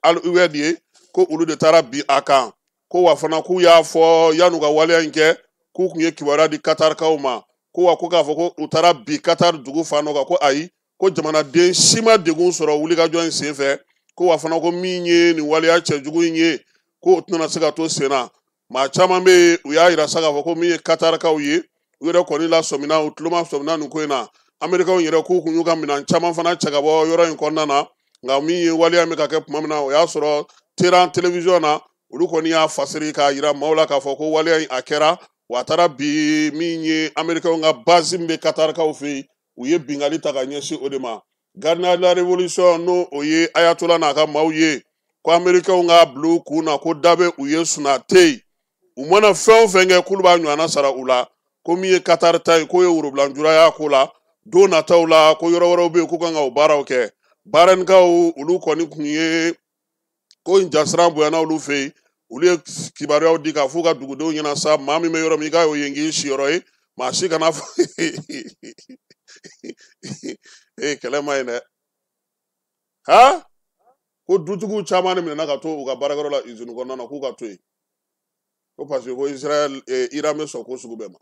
Al-Uwaid ye ko olu de taara bi a kan ko wa fana k'u y'a fɔ yan'u ka waleya in kɛ k'u kun ye kibaruya di Qatarikaw ma ko wa ko k'a fɔ ko u taara bi Qatar dugu fan dɔ kan ko ayi ko jamanaden si ma degun sɔrɔ wulikajɔ in sen fɛ ko wa fana ko min ye nin waleya cɛjugu in ye ko u tɛna se ka to sen na maa caman bɛ yen u y'a yira sa k'a fɔ ko min ye Qatarikaw ye u yɛrɛ kɔni lasɔmina u tulo ma sɔmina nin ko in na Américains yɛrɛ k'u kun y'u ka minɛn caman fana cɛ ka bɔ yɔrɔ in kɔnɔna na nka min ye waleya min ka kɛ tuma min na o y'a sɔrɔ Tehran télévision na olu kɔni y'a fasiri k'a yira maaw la k'a fɔ ko waleya in a kɛra wa a taara bi min ye Américains ka base min bɛ Qatarikaw fɛ yen u ye bingali ta ka ɲɛsin o de ma gardien de la révolution n'o o ye Ayatollah n'a ka maaw ye ko Américains ka bila u kun na ko da bɛ u ye suna tɛ yen u mana fɛn o fɛn kɛ k'olu b'a ɲɔgɔnna sara u la ko min ye Qatar ta ye k'o ye worobilanjura y'a ko la don nataw la ko yɔrɔ wɛrɛw bɛ yen k'u kan ka o baaraw kɛ Bahrainkaw olu kɔni kun ye ko in jasiran bonyana olu fɛ yen olu ye kibaruyaw di ka f'u ka dugudenw ɲɛna sa maa min bɛ yɔrɔ min i k'a y'o ye nk'i siyɔrɔ ye maa si kana fɔ kɛlɛ ma ɲi dɛ ha ko dutigiw caman de minɛna ka to u ka baarakɛyɔrɔ la usine kɔnɔna na k'u ka to yen ko parce que ko Iran bɛ sɔn ko sugu bɛɛ ma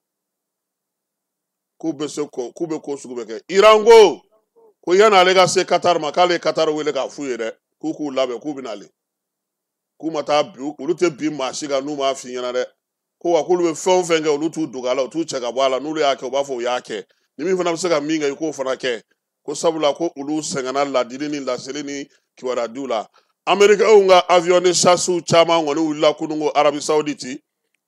k'u bɛ ko sugu bɛɛ kɛ Iran ko yan'ale ka se Qatar ma k'ale ye Qatar wele k'a f'u ye dɛ k'u k'u labɛn k'u bɛna ale k'u ma taa bi olu tɛ bi maa si kan n'u m'a f'i ɲɛna dɛ ko wa k'olu bɛ fɛn o fɛn kɛ olu t'u dogo a la u t'u cɛ ka bɔ a la n'olu y'a kɛ u b'a fɔ u y'a kɛ ni min fana bɛ se ka min kɛ i k'o fana kɛ ko sabula ko olu sɛgɛnna ladili ni laseli ni kibaruyajiw la Américains ka avion de chasse caman kɔni wulila kunungo Arabie Saoudite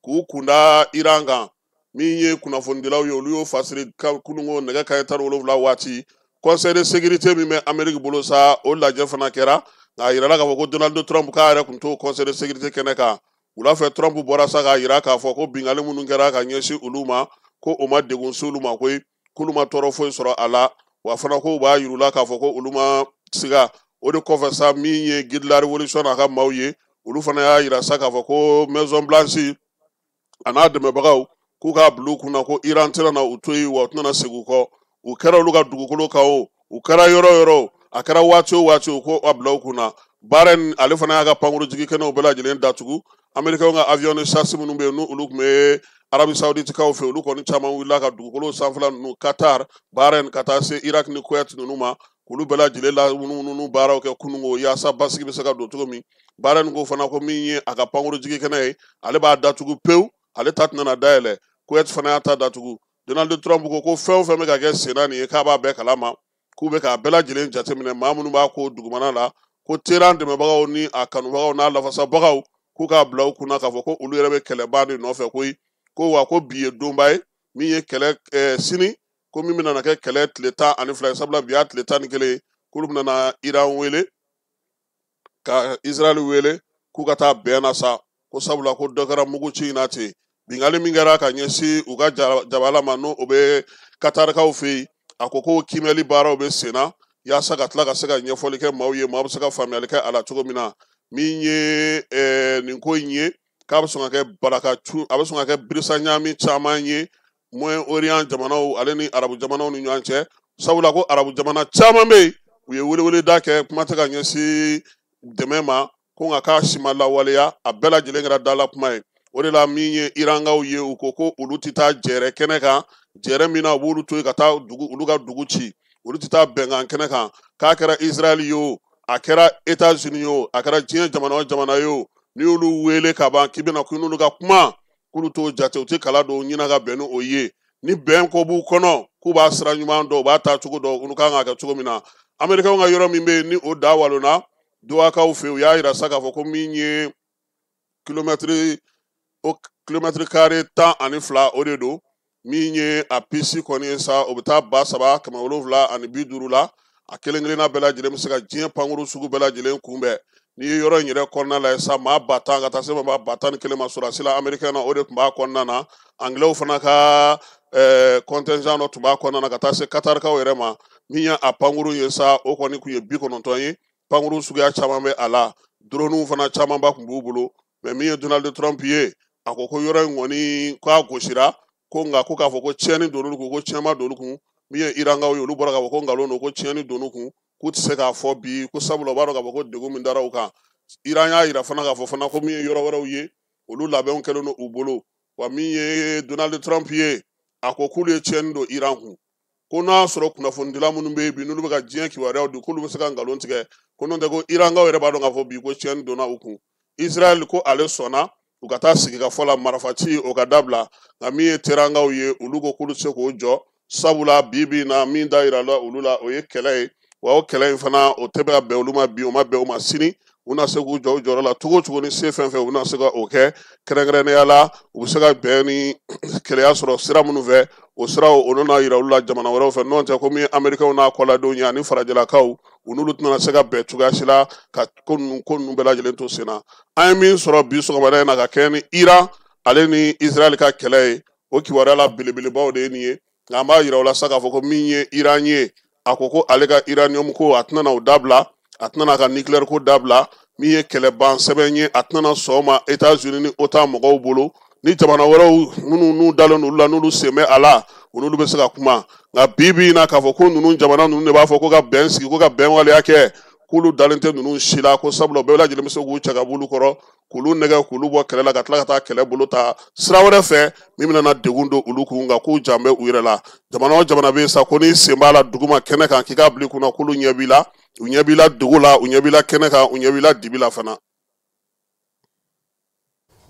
k'u kunda Iran kan min ye kunnafonidilaw ye olu y'o fasiri kunungo nɛgɛ kanɲɛ 17 waati Conseil de sécurité min bɛ Amérique bolo sa o lajɛ fana kɛra nka a yirala k'a fɔ ko Donald Trump k'a yɛrɛ tun t'o Conseil de sécurité kɛnɛ kan wula fɛ Trump bɔra sa k'a yira k'a fɔ ko bingali minnu kɛra ka ɲɛsin olu ma ko o ma degun se olu ma koyi k'olu ma tɔɔrɔ foyi sɔrɔ a la wa fana ko u b'a yir'ula k'a fɔ ko olu ma siga o de kɔfɛ sa min ye guide de la révolution n'a ka maaw ye olu fana y'a yira sa k'a fɔ ko Maison Blanche a n'a dɛmɛbagaw k'u k'a bila u kunna ko Iran tɛna na u to yen wa u tɛna segin u kɔ u kɛra olu ka dugukolo kan o u kɛra yɔrɔ yɔrɔ a kɛra waati o waati u ko a bila u kunna baren ale fana y'a ka pankuru jigi kɛnɛw bɛɛ lajɛlen datugu américain ka avion ni chasse minnu bɛ yen n'olu tun bɛ arabi saoudite kaw fɛ olu kɔni caman wulila ka dugukolo sanfɛla ninnu qatar baren ka taa se irak ni kuwait ninnu ma k'olu bɛɛ lajɛlen la munumunu baaraw kɛ kunungo yaasa basigi bɛ se ka don cogo min baren ko fana ko min ye a ka pankuru jigi kɛnɛ ye ale b'a datugu pewu ale ta tɛna dayɛlɛ kuwait fana y'a ta datugu donald trump ko fɛn o fɛn bɛ ka kɛ senna nin ye k'a b'a bɛɛ kalama k'u bɛ k'a bɛɛ lajɛlen jateminɛ maa minnu b'a ko dugumana la ko teran dɛmɛbagaw ni a kanubagaw n'a lafasabagaw k'u k'a bila u kunna k'a fɔ ko olu yɛrɛ bɛ kɛlɛba de nɔfɛ koyi ko wa ko bi ye donba ye min ye kɛlɛ sini ko min bɛna kɛ kɛlɛ tile 12 ye sabula bi y'a tile 11 ye k'olu bɛna Iran wele ka Israel wele k'u ka taa bɛn na sa ko sabula ko dɔ kɛra mugu ci in na ten bingali min kɛra ka ɲɛsin u ka jabala ma n'o bɛ katarikaw fɛ yen a ko ko kimɛli baaraw bɛ sen na yaasa ka tila ka se ka ɲɛfɔli kɛ maaw ye maa bɛ se ka faamuyali kɛ a la cogo min na min ye nin ko in ye k'a bɛ sɔn ka kɛ barakacu a bɛ sɔn ka kɛ birisa ɲaami caman ye Moyen Orient jamanaw ale ni arabu jamanaw ni ɲɔgɔn cɛ sabula ko arabu jamana caman bɛ yen u ye weleweleda kɛ kuma tɛ ka ɲɛsin dɛmɛ ma ko nka k'a si ma lawaleya a bɛɛ lajɛlen kɛra dala kuma ye o de la min ye irankaw ye u ko ko olu tɛ taa jɛrɛ kɛnɛ kan jɛrɛ min na u b'olu to yen ka taa olu ka dugu ci olu tɛ taa bɛnkan kɛnɛ kan k'a kɛra Israel ye o a kɛra États-Unis ye o a kɛra diɲɛ jamana o jamana ye o n'i y'olu wele ka ban k'i bɛna ko n'olu ka kuma k'olu t'o jate u tɛ kala dɔw ɲini ka bɛn n'o ye ni bɛn ko b'u kɔnɔ k'u b'a sira ɲuman dɔn u b'a taa cogo dɔn olu kan ka kɛ cogo min na américain ka yɔrɔ min bɛ yen ni o da walonna duwakaw fɛ u y'a yira sa k'a fɔ ko min ye kilomɛtiri kare 12 o de don min ye a pisi kɔni ye sa o bɛ taa 3,750 la a kelen kelenna bɛɛ lajɛlen bɛ se ka diɲɛ pankuru sugu bɛɛ lajɛlen kunbɛn n'i ye yɔrɔ in yɛrɛ kɔnɔna la sa maa 10,000 ka taa se maa 11,000 ma sɔrɔsi la américain na o de tun b'a kɔnɔna na anglais fana ka contingent dɔ tun b'a kɔnɔna na ka taa se katarikaw yɛrɛ ma min ye a pankuru ye sa o kɔni tun ye 90 ye pankuru suguya caman bɛ a la drone fana camanba tun b'u bolo mais min ye Donald Trump ye a ko yɔrɔ in kɔni k'a gosira ko nka ko k'a fɔ ko tiɲɛni donn'olu kun ko tiɲɛ ma d'olu kun min ye irankaw ye olu bɔra k'a fɔ ko nkalon don ko tiɲɛni donn'u kun k'u tɛ se k'a fɔ bi ko sabula u b'a dɔn k'a fɔ ko degun min dara u kan Iran y'a yira fana k'a fɔ fana ko min ye yɔrɔ wɛrɛw ye olu labɛnw kɛlen don u bolo wa min ye Donald Trump ye a ko k'olu ye tiɲɛni don Iran kun ko n'a sɔrɔ kunnafonidila minnu bɛ yen bi n'olu bɛ ka diɲɛ kibaruyaw di k'olu bɛ se ka nkalon tigɛ ko n'o tɛ ko irankaw yɛrɛ b'a dɔn k'a fɔ bi ko tiɲɛni donna u kun Israel ko ale sɔnna u ka taa sigi ka fɔ la marifaci o ka dabila nka min ye terankaw ye olu ko k'olu tɛ se k'o jɔ sabula bi na min da yira la olu la o ye kɛlɛ ye wa o kɛlɛ in fana o tɛ bɛ ka bɛn olu ma bi o ma bɛn o ma sini u na se k'u jɔ u jɔyɔrɔ la cogo o cogo ni se fɛn fɛn u na se ka o kɛ kɛrɛnkɛrɛnnenya la u bɛ se ka bɛn ni kɛlɛya sɔrɔ sira minnu fɛ o siraw olu n'a yira olu la jamana wɛrɛw fɛ n'o tɛ ko min ye américain n'a kɔladenw ye ani farajɛlakaw u n'olu tɛna se ka bɛn cogoya si la ka ko ninnu bɛɛ lajɛlen to sen na an ye min sɔrɔ bi sɔgɔmada in na ka kɛ ni Iran ale ni Israel ka kɛlɛ ye o kibaruya la belebelebaw de ye nin ye nka an b'a yira o la sa k'a fɔ ko min ye Iran ye a ko ale ka uranium ko a tɛna o dabila a tɛna ka nucléaire ko dabila min ye kɛlɛban sɛbɛn ye a tɛna sɔn ma États-Unis ni OTAN mɔgɔw bolo ni jamana wɛrɛw minnu n'u dalen n'olu la n'olu sen bɛ a la u n'olu bɛ se ka kuma nka bi na k'a fɔ ko ninnu jamana ninnu de b'a fɔ ko ka bɛn sigi ko ka bɛn waleya kɛ k'olu dalen tɛ ninnu si la ko sabula u bɛɛ lajɛlen bɛ se k'u cɛ ka b'olu kɔrɔ k'olu nɛgɛ k'olu bɔ kɛlɛ la ka tila ka taa kɛlɛ bolo ta sira wɛrɛ fɛ min bɛna degun don olu kun nka k'u jan bɛ u yɛrɛ la jamana o jamana bɛ yen sa ko n'i sen b'a la duguma kɛnɛ kan k'i k'a bila i kunna k'olu ɲɛ b'i la u ɲɛ b'i la dugu la u ɲɛ b'i la kɛnɛ kan u ɲɛ b'i la dibi la fana.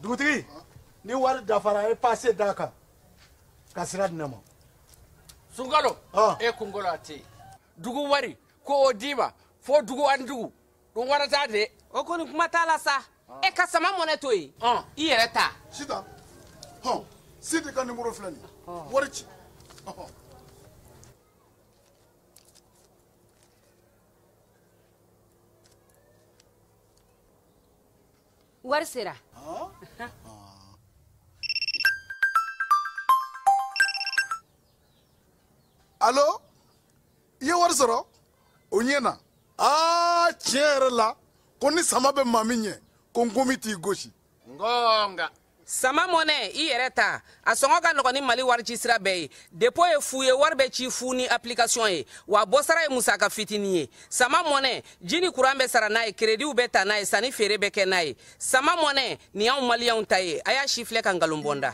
dugutigi ni wari dafara e passe d'a kan ka sira di ne ma. Sunkalo e kunkolo a tɛ yen dugu wari ko o d'i ma fo dugu ani dugu dun wari t'a de. o kɔni kuma t'a la sa e ka sama mɔnɛ to yen i yɛrɛ ta. Sita Sidi ka numéro filɛ nin ye wari ci. wari sera. Allo i ye wari sɔrɔ o ɲɛna tiɲɛ yɛrɛ la ko ni sama bɛ maa min ɲɛ ko nkomi t'i gosi. ngonga sama mɔnɛ i yɛrɛ ta a sɔngɔ ka nɔgɔ ni mali warici sira bɛɛ ye depo ye fu ye wari bɛ ci fu ni application ye wa bɔsara ye musaka fitini ye sama mɔnɛ ji ni kuran bɛ sara n'a ye krediw bɛ ta n'a ye sanni feere bɛ kɛ n'a ye sama mɔnɛ nin y'anw maliyɛnw ta ye a y'a si filɛ ka ngalon bɔnda.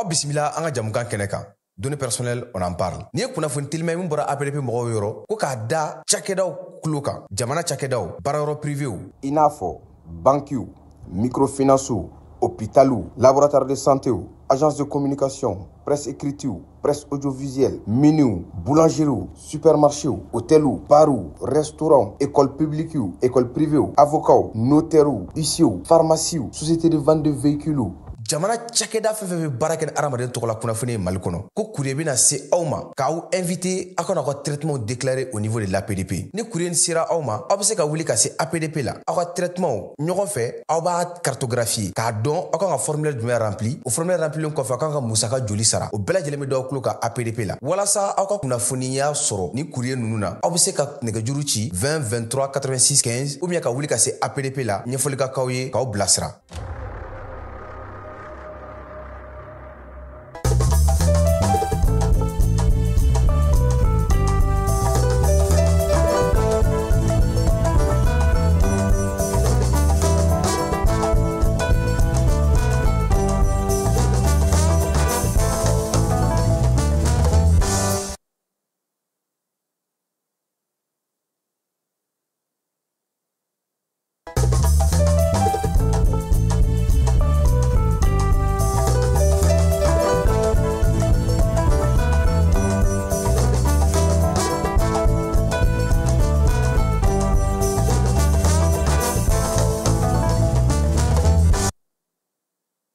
Bismillah an ka jamukan kɛnɛ kan données personnelles on en parle ni ye kunnafoni telimɛ min bɔra APDP mɔgɔw yɔrɔ ko k'a da cakɛdaw kulo kan jamana cakɛdaw baarayɔrɔ privéw i n'a fɔ banquiw microfinancew hôpitaux laboratoire de santé agence de communication presse écrite presse audiovisuelle miniw boulangeries supermarchés hôtels bars restaurants écoles publiques écoles privées avocats notaires huissiers pharmacies sociétés de vente de véhicules jamana cakɛda fɛn fɛn bɛ baara kɛ ni adamaden tɔgɔ la kunnafoni ye Mali kɔnɔ ko courrier bɛna se aw ma k'aw invité aw kana aw ka traitement déclaré au niveau de l'APDP ni courrier sera aw ma aw bɛ se ka wuli ka se APDP la aw ka traitement ɲɔgɔn fɛ aw b'a cartographier k'a dɔn aw kan ka formulaire jumɛn rempli o formulaire remplilen kɔfɛ aw kan ka musaka joli sara o bɛɛ lajɛlen bɛ d'aw tulo ka APDP la walasa aw ka kunnafoniya sɔrɔ ni courrier ninnu na aw bɛ se ka nɛgɛjuru ci 20 23 86 15 ou bien ka wuli ka se APDP la ɲɛfɔli ka k'aw ye k'aw bilasira.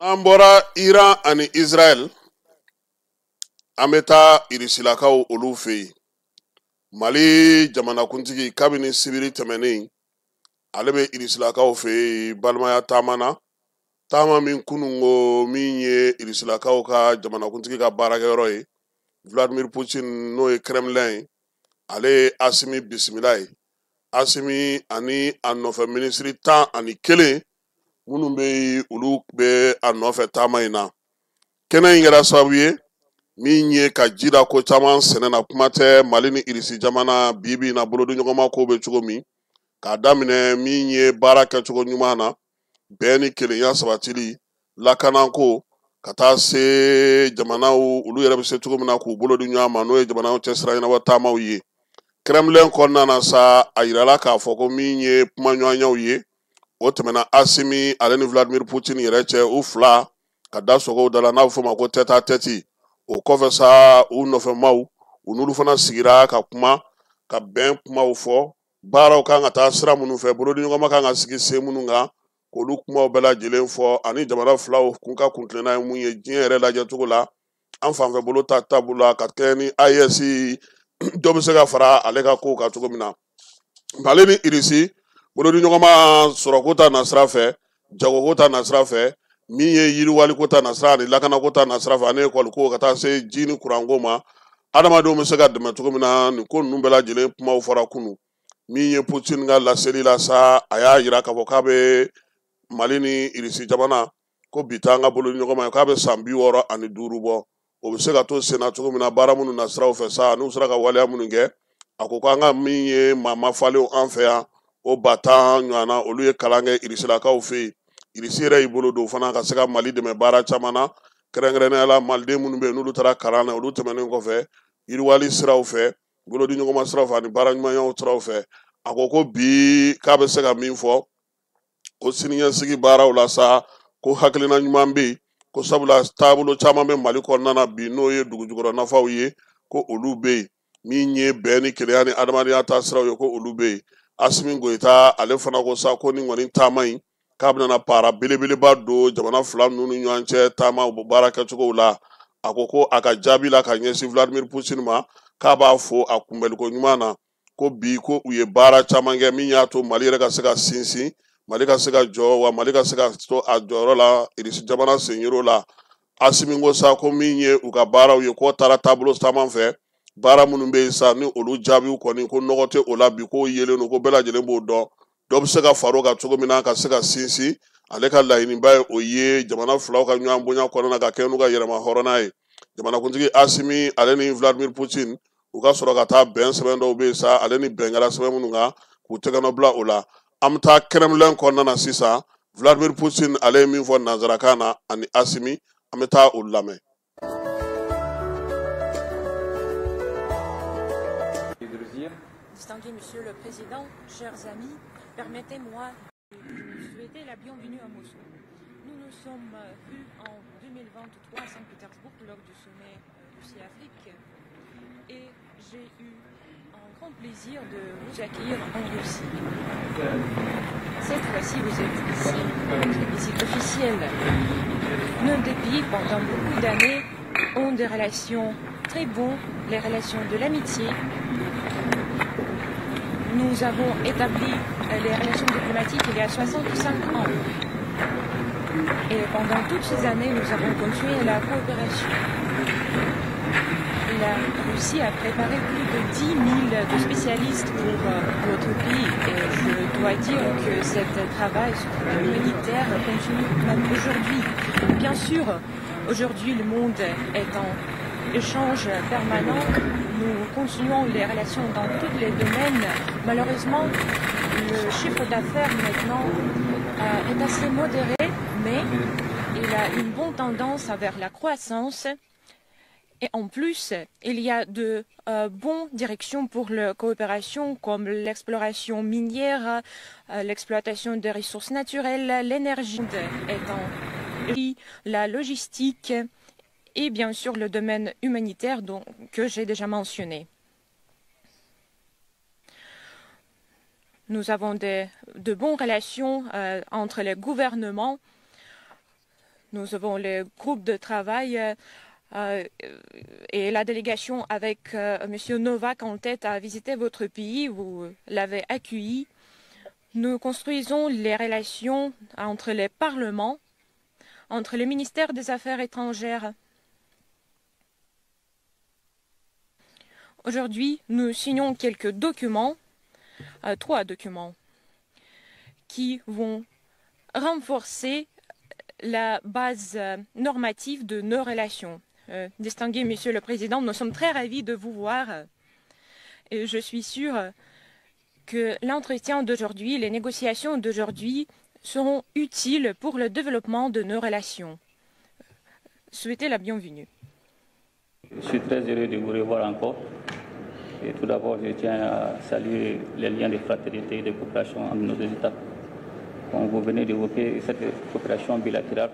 An bɔra Iran ani Israel an bɛ taa Irisilakaw olu fɛ yen Mali jamanakuntigi kabini sibiri tɛmɛnen ale bɛ Irisilakaw fɛ yen balimaya taama na taama min kunungo min ye Irisilakaw ka jamanakuntigi ka baarakɛyɔrɔ ye Vladimir Putin n'o ye Kremlin ye ale ye Asimi bisimila ye Asimi ani a nɔfɛ minisiri 11 minnu bɛ olu bɛ a nɔfɛ taama in na kɛnɛ in kɛra sababu ye min ye ka jira ko caman sɛnɛ na kuma tɛ Mali ni Irisi jamana bibi na bolodiɲɔgɔnma ko bɛ cogo min k'a daminɛ min ye baara kɛcogo ɲuman na bɛɛ ni kelenya sabatili lakanako ka taa se jamanaw olu yɛrɛ bɛ se cogo min na k'u bolodi ɲɔgɔn ma n'o ye jamanaw cɛ sira ɲɛnabɔ taamaw ye Kremlin kɔnɔna na sa a yirala k'a fɔ ko min ye kuma ɲɔgɔnyaw ye o tɛmɛna Asimi ale ni Vladimir Putin yɛrɛ cɛ u fila ka da sogow da la n'a bɛ fɔ o ma ko tête à tête o kɔfɛ sa u nɔfɛmaw u n'olu fana sigira ka kuma ka bɛn kumaw fɔ baaraw kan ka taa sira minnu fɛ bolodiɲɔgɔnma kan ka sigi sen minnu kan k'olu kumaw bɛɛ lajɛlen fɔ ani jamana filaw kun ka kuntilenna ye mun ye diɲɛ yɛrɛ lajɛ cogo la an fanfɛ bolo ta taabolo la ka kɛ ni AES dɔ bɛ se ka fara ale ka kow kan cogo min na ale ni Irisi bolodiɲɔgɔnma sɔrɔko ta nasira fɛ jagoko ta nasira fɛ min ye yiriwaliko ta nasira ani lakanako ta nasira fɛ ani ekɔliko ka taa se ji ni kuranko ma adamadenw bɛ se ka dɛmɛ cogo min na nin ko ninnu bɛɛ lajɛlen kumaw fɔra kunun min ye Putin ka laseli la sa a y'a yira k'a fɔ k'a bɛ Mali ni Irisi jamana ko bi taa an ka bolodiɲɔgɔnma ye k'a bɛ san 65 bɔ o bɛ se ka to sen na cogo min na baara minnu na siraw fɛ sa n'u sera ka waleya minnu kɛ a ko k'an ka min ye maa mafalenw an fɛ yan o 10 ɲɔgɔnna olu ye kalan kɛ Irisilakaw fɛ yen Irisi yɛrɛ y'i bolo don fana ka se ka Mali dɛmɛ baara caman na kɛrɛnkɛrɛnnenya la maliden minnu bɛ yen n'olu taara kalan na olu tɛmɛnen kɔfɛ yiriwali siraw fɛ bolodiɲɔgɔnma siraw fɛ ani baara ɲumanyaw siraw fɛ a ko bi k'a bɛ se ka min fɔ ko siniɲɛsigi baaraw la sa ko hakilina ɲuman bɛ yen ko sabula taabolo caman bɛ Mali kɔnɔna na bi n'o ye dugujukɔrɔ nafaw ye ko olu bɛ yen min ye bɛn ni kelenya ni adamadenya ta siraw ye ko olu bɛ yen Asimi Goyita ale fana ko sa ko ni kɔni taama in k'a bɛna para belebeleba don jamana fila ninnu ni ɲɔgɔn cɛ taama u bɛ baara kɛcogow la a ko a ka jaabi la ka ɲɛsin Vladimir Putin ma k'a b'a fo a kunbɛliko ɲuman na ko bi ko u ye baara caman kɛ min y'a to Mali yɛrɛ ka se ka sinsin, Mali ka se ka jɔ, wa Mali ka se ka to a jɔyɔrɔ la Irisi jamana senyɔrɔ la. Asimi ko sa ko min ye u ka baaraw ye ko taara taabolo caman fɛ, baara minnu bɛ yen sa ni olu jaabiw kɔni ko nɔgɔ tɛ o la bi ko yelen don ko bɛɛ lajɛlen b'o dɔn. Dɔ bɛ se ka far'o kan cogo min na ka se ka sinsin, ale ka laɲiniba ye o ye jamana filaw ka ɲɔgɔn bonya kɔnɔna ka kɛ n'u ka yɛlɛma hɔrɔnya ye. Jamanakuntigi Asimi ale ni Vladimir Putin u ka sɔrɔ ka taa bɛn sɛbɛn dɔw bɛ yen sa, ale ni bɛn kɛra sɛbɛn minnu kan k'u tɛgɛnɔ bila o la. An bɛ taa Kremlin kɔnɔna na sisan, Vladimir Putin ale ye min fɔ nanzarakan na ani Asimi, an bɛ taa o lamɛn. Distingué Monsieur le Président, chers amis, permettez-moi de vous souhaiter la bienvenue à Moscou. Nous nous sommes vus en 2023 à Saint-Pétersbourg lors du sommet Russie-Afrique et j'ai eu un grand plaisir de vous accueillir en Russie. Cette fois-ci, vous êtes ici, votre visite officielle. Nos deux pays, pendant beaucoup d'années, ont des relations très bonnes, les relations de l'amitié. Nous avons établi les relations diplomatiques il y a 65 ans. Et pendant toutes ces années, nous avons continué la coopération. La Russie a préparé plus de 10 000 de spécialistes pour votre pays. Et je dois dire que ce travail humanitaire continue même aujourd'hui. Bien sûr, aujourd'hui, le monde est en échange permanent. Nous continuons les relations dans tous les domaines. Malheureusement, le chiffre d'affaires maintenant est assez modéré, mais il a une bonne tendance vers la croissance. Et en plus, il y a de bonnes directions pour la coopération comme l'exploration minière, l'exploitation des ressources naturelles, l'énergie étant la logistique et bien sûr le domaine humanitaire que j'ai déjà mentionné. Nous avons de bonnes relations entre les gouvernements. Nous avons les groupes de travail et la délégation avec M. Novak en tête a visité votre pays, vous l'avez accueilli. Nous construisons les relations entre les parlements, entre le ministère des Affaires étrangères. Aujourd'hui, nous signons quelques documents, 3 documents, qui vont renforcer la base normative de nos relations. Distingué Monsieur le Président, nous sommes très ravis de vous voir et je suis sûre que l'entretien d'aujourd'hui, les négociations d'aujourd'hui seront utiles pour le développement de nos relations. Souhaitez la bienvenue. Je suis très heureux de vous revoir encore. Et tout d'abord, je tiens à saluer les liens de fraternité et de coopération entre nos deux États. Comme vous venez d'évoquer, cette coopération bilatérale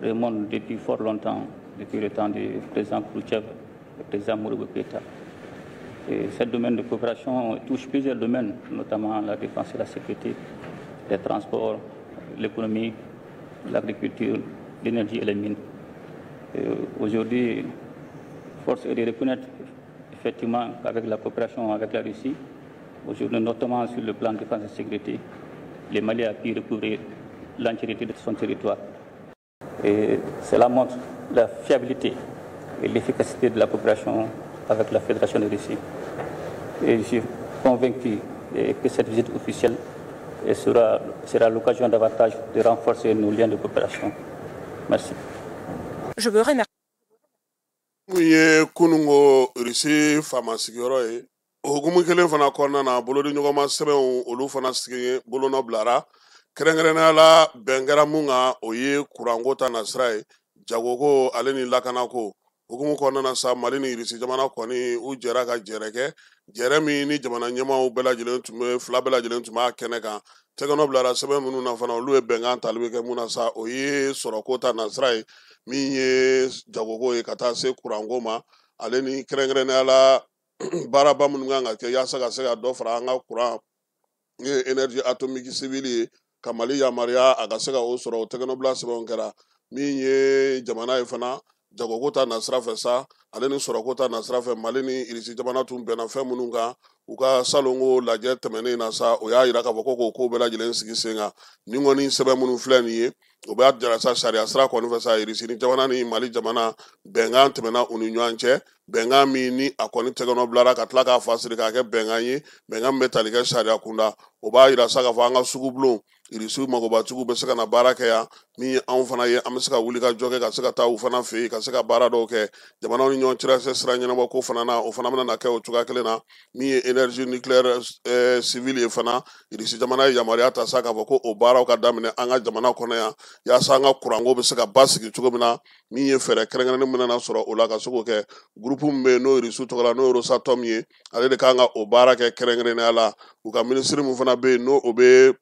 remonte depuis fort longtemps, depuis le temps du président Khrouchtchev, le président Modibo Keïta. Et ce domaine de coopération touche plusieurs domaines, notamment la défense et la sécurité, les transports, l'économie, l'agriculture, l'énergie et les mines. Aujourd'hui, force est de reconnaître effectivement qu'avec la coopération avec la Russie, aujourd'hui notamment sur le plan de défense et sécurité, le Mali a pu recouvrir l'entièreté de son territoire. Et cela montre la fiabilité et l'efficacité de la coopération avec la Fédération de Russie. Et je suis convaincu que cette visite officielle sera l'occasion davantage de renforcer nos liens de coopération. Merci. Je veux remercier. Ye kunungo Russie fama sigiyɔrɔ ye o hukumu kelen fana kɔnɔna na bolodi ɲɔgɔnma sɛbɛnw olu fana sigi bolonɔ bilara kɛrɛnkɛrɛnnenya la bɛn kɛra mun kan o ye kuranko ta nasira ye jagoko ale ni lakanako hukumu kɔnɔna na sa Mali ni Russie jamana kɔni u jɛra ka jɛrɛ kɛ jɛrɛ min ni jamana ɲɛmaaw bɛɛ lajɛlen tun bɛ fila bɛɛ lajɛlen tun b'a kɛnɛ kan tɛgɛnɔ bilara sɛbɛn minnu na fana olu ye bɛnkan tali bɛ kɛ mun na sa o ye sɔrɔko ta nasira ye min ye jagoko ye ka taa se kuranko ma ale ni kɛrɛnkɛrɛnnenya la baaraba minnu kan ka kɛ yaasa ka se ka dɔ fara an ka kuran ye énergie atomique civile ye ka Mali yamaruya a ka se ka o sɔrɔ o tɛgɛnɔbila sɛbɛnw kɛra min ye jamana ye fana jagoko ta nasira fɛ sa ale ni sɔrɔko ta nasira fɛ Mali ni Irisi jamana tun bɛnna fɛn minnu kan u ka salongo lajɛ tɛmɛnen na sa o y'a yira k'a fɔ ko ko bɛɛ lajɛlen sigi sen kan ni kɔni sɛbɛn minnu filɛ nin ye o b'a jira sa sariya sira kɔni fɛ sa Irisi ni jamana ni Mali jamana bɛnkan tɛmɛna u ni ɲɔgɔn cɛ bɛnkan min ni a kɔni tɛgɛnɔ bilara ka tila k'a fasiri k'a kɛ bɛnkan ye bɛnkan min bɛ tali kɛ sariya kunda o b'a yira sa k'a fɔ an ka sugubulon Irisiw magobatigiw bɛ se ka na baara kɛ yan min ye anw fana ye an bɛ se ka wuli ka jɔ kɛ ka se ka taa u fana fɛ yen ka se ka baara dɔw kɛ jamanaw ni ɲɔgɔn cɛ sira ɲɛnabɔ ko fana na o fana bɛna na kɛ o cogoya kelen na min ye énergie nucléaire civile ye fana Irisi jamana ye yamaruya ta sa k'a fɔ ko o baaraw ka daminɛ an ka jamana kɔnɔ yan yaasa an ka kuranko bɛ se ka basigi cogo min na min ye fɛɛrɛ kɛrɛnkɛrɛnnen min na sɔrɔ o la ka se k'o kɛ groupe min bɛ yen n'o Irisiw tɔgɔ la n'o Rosatom ye ale de kan ka o baara kɛ kɛrɛnkɛrɛnnenya la u ka minisiri min fana bɛ yen n'o o bɛ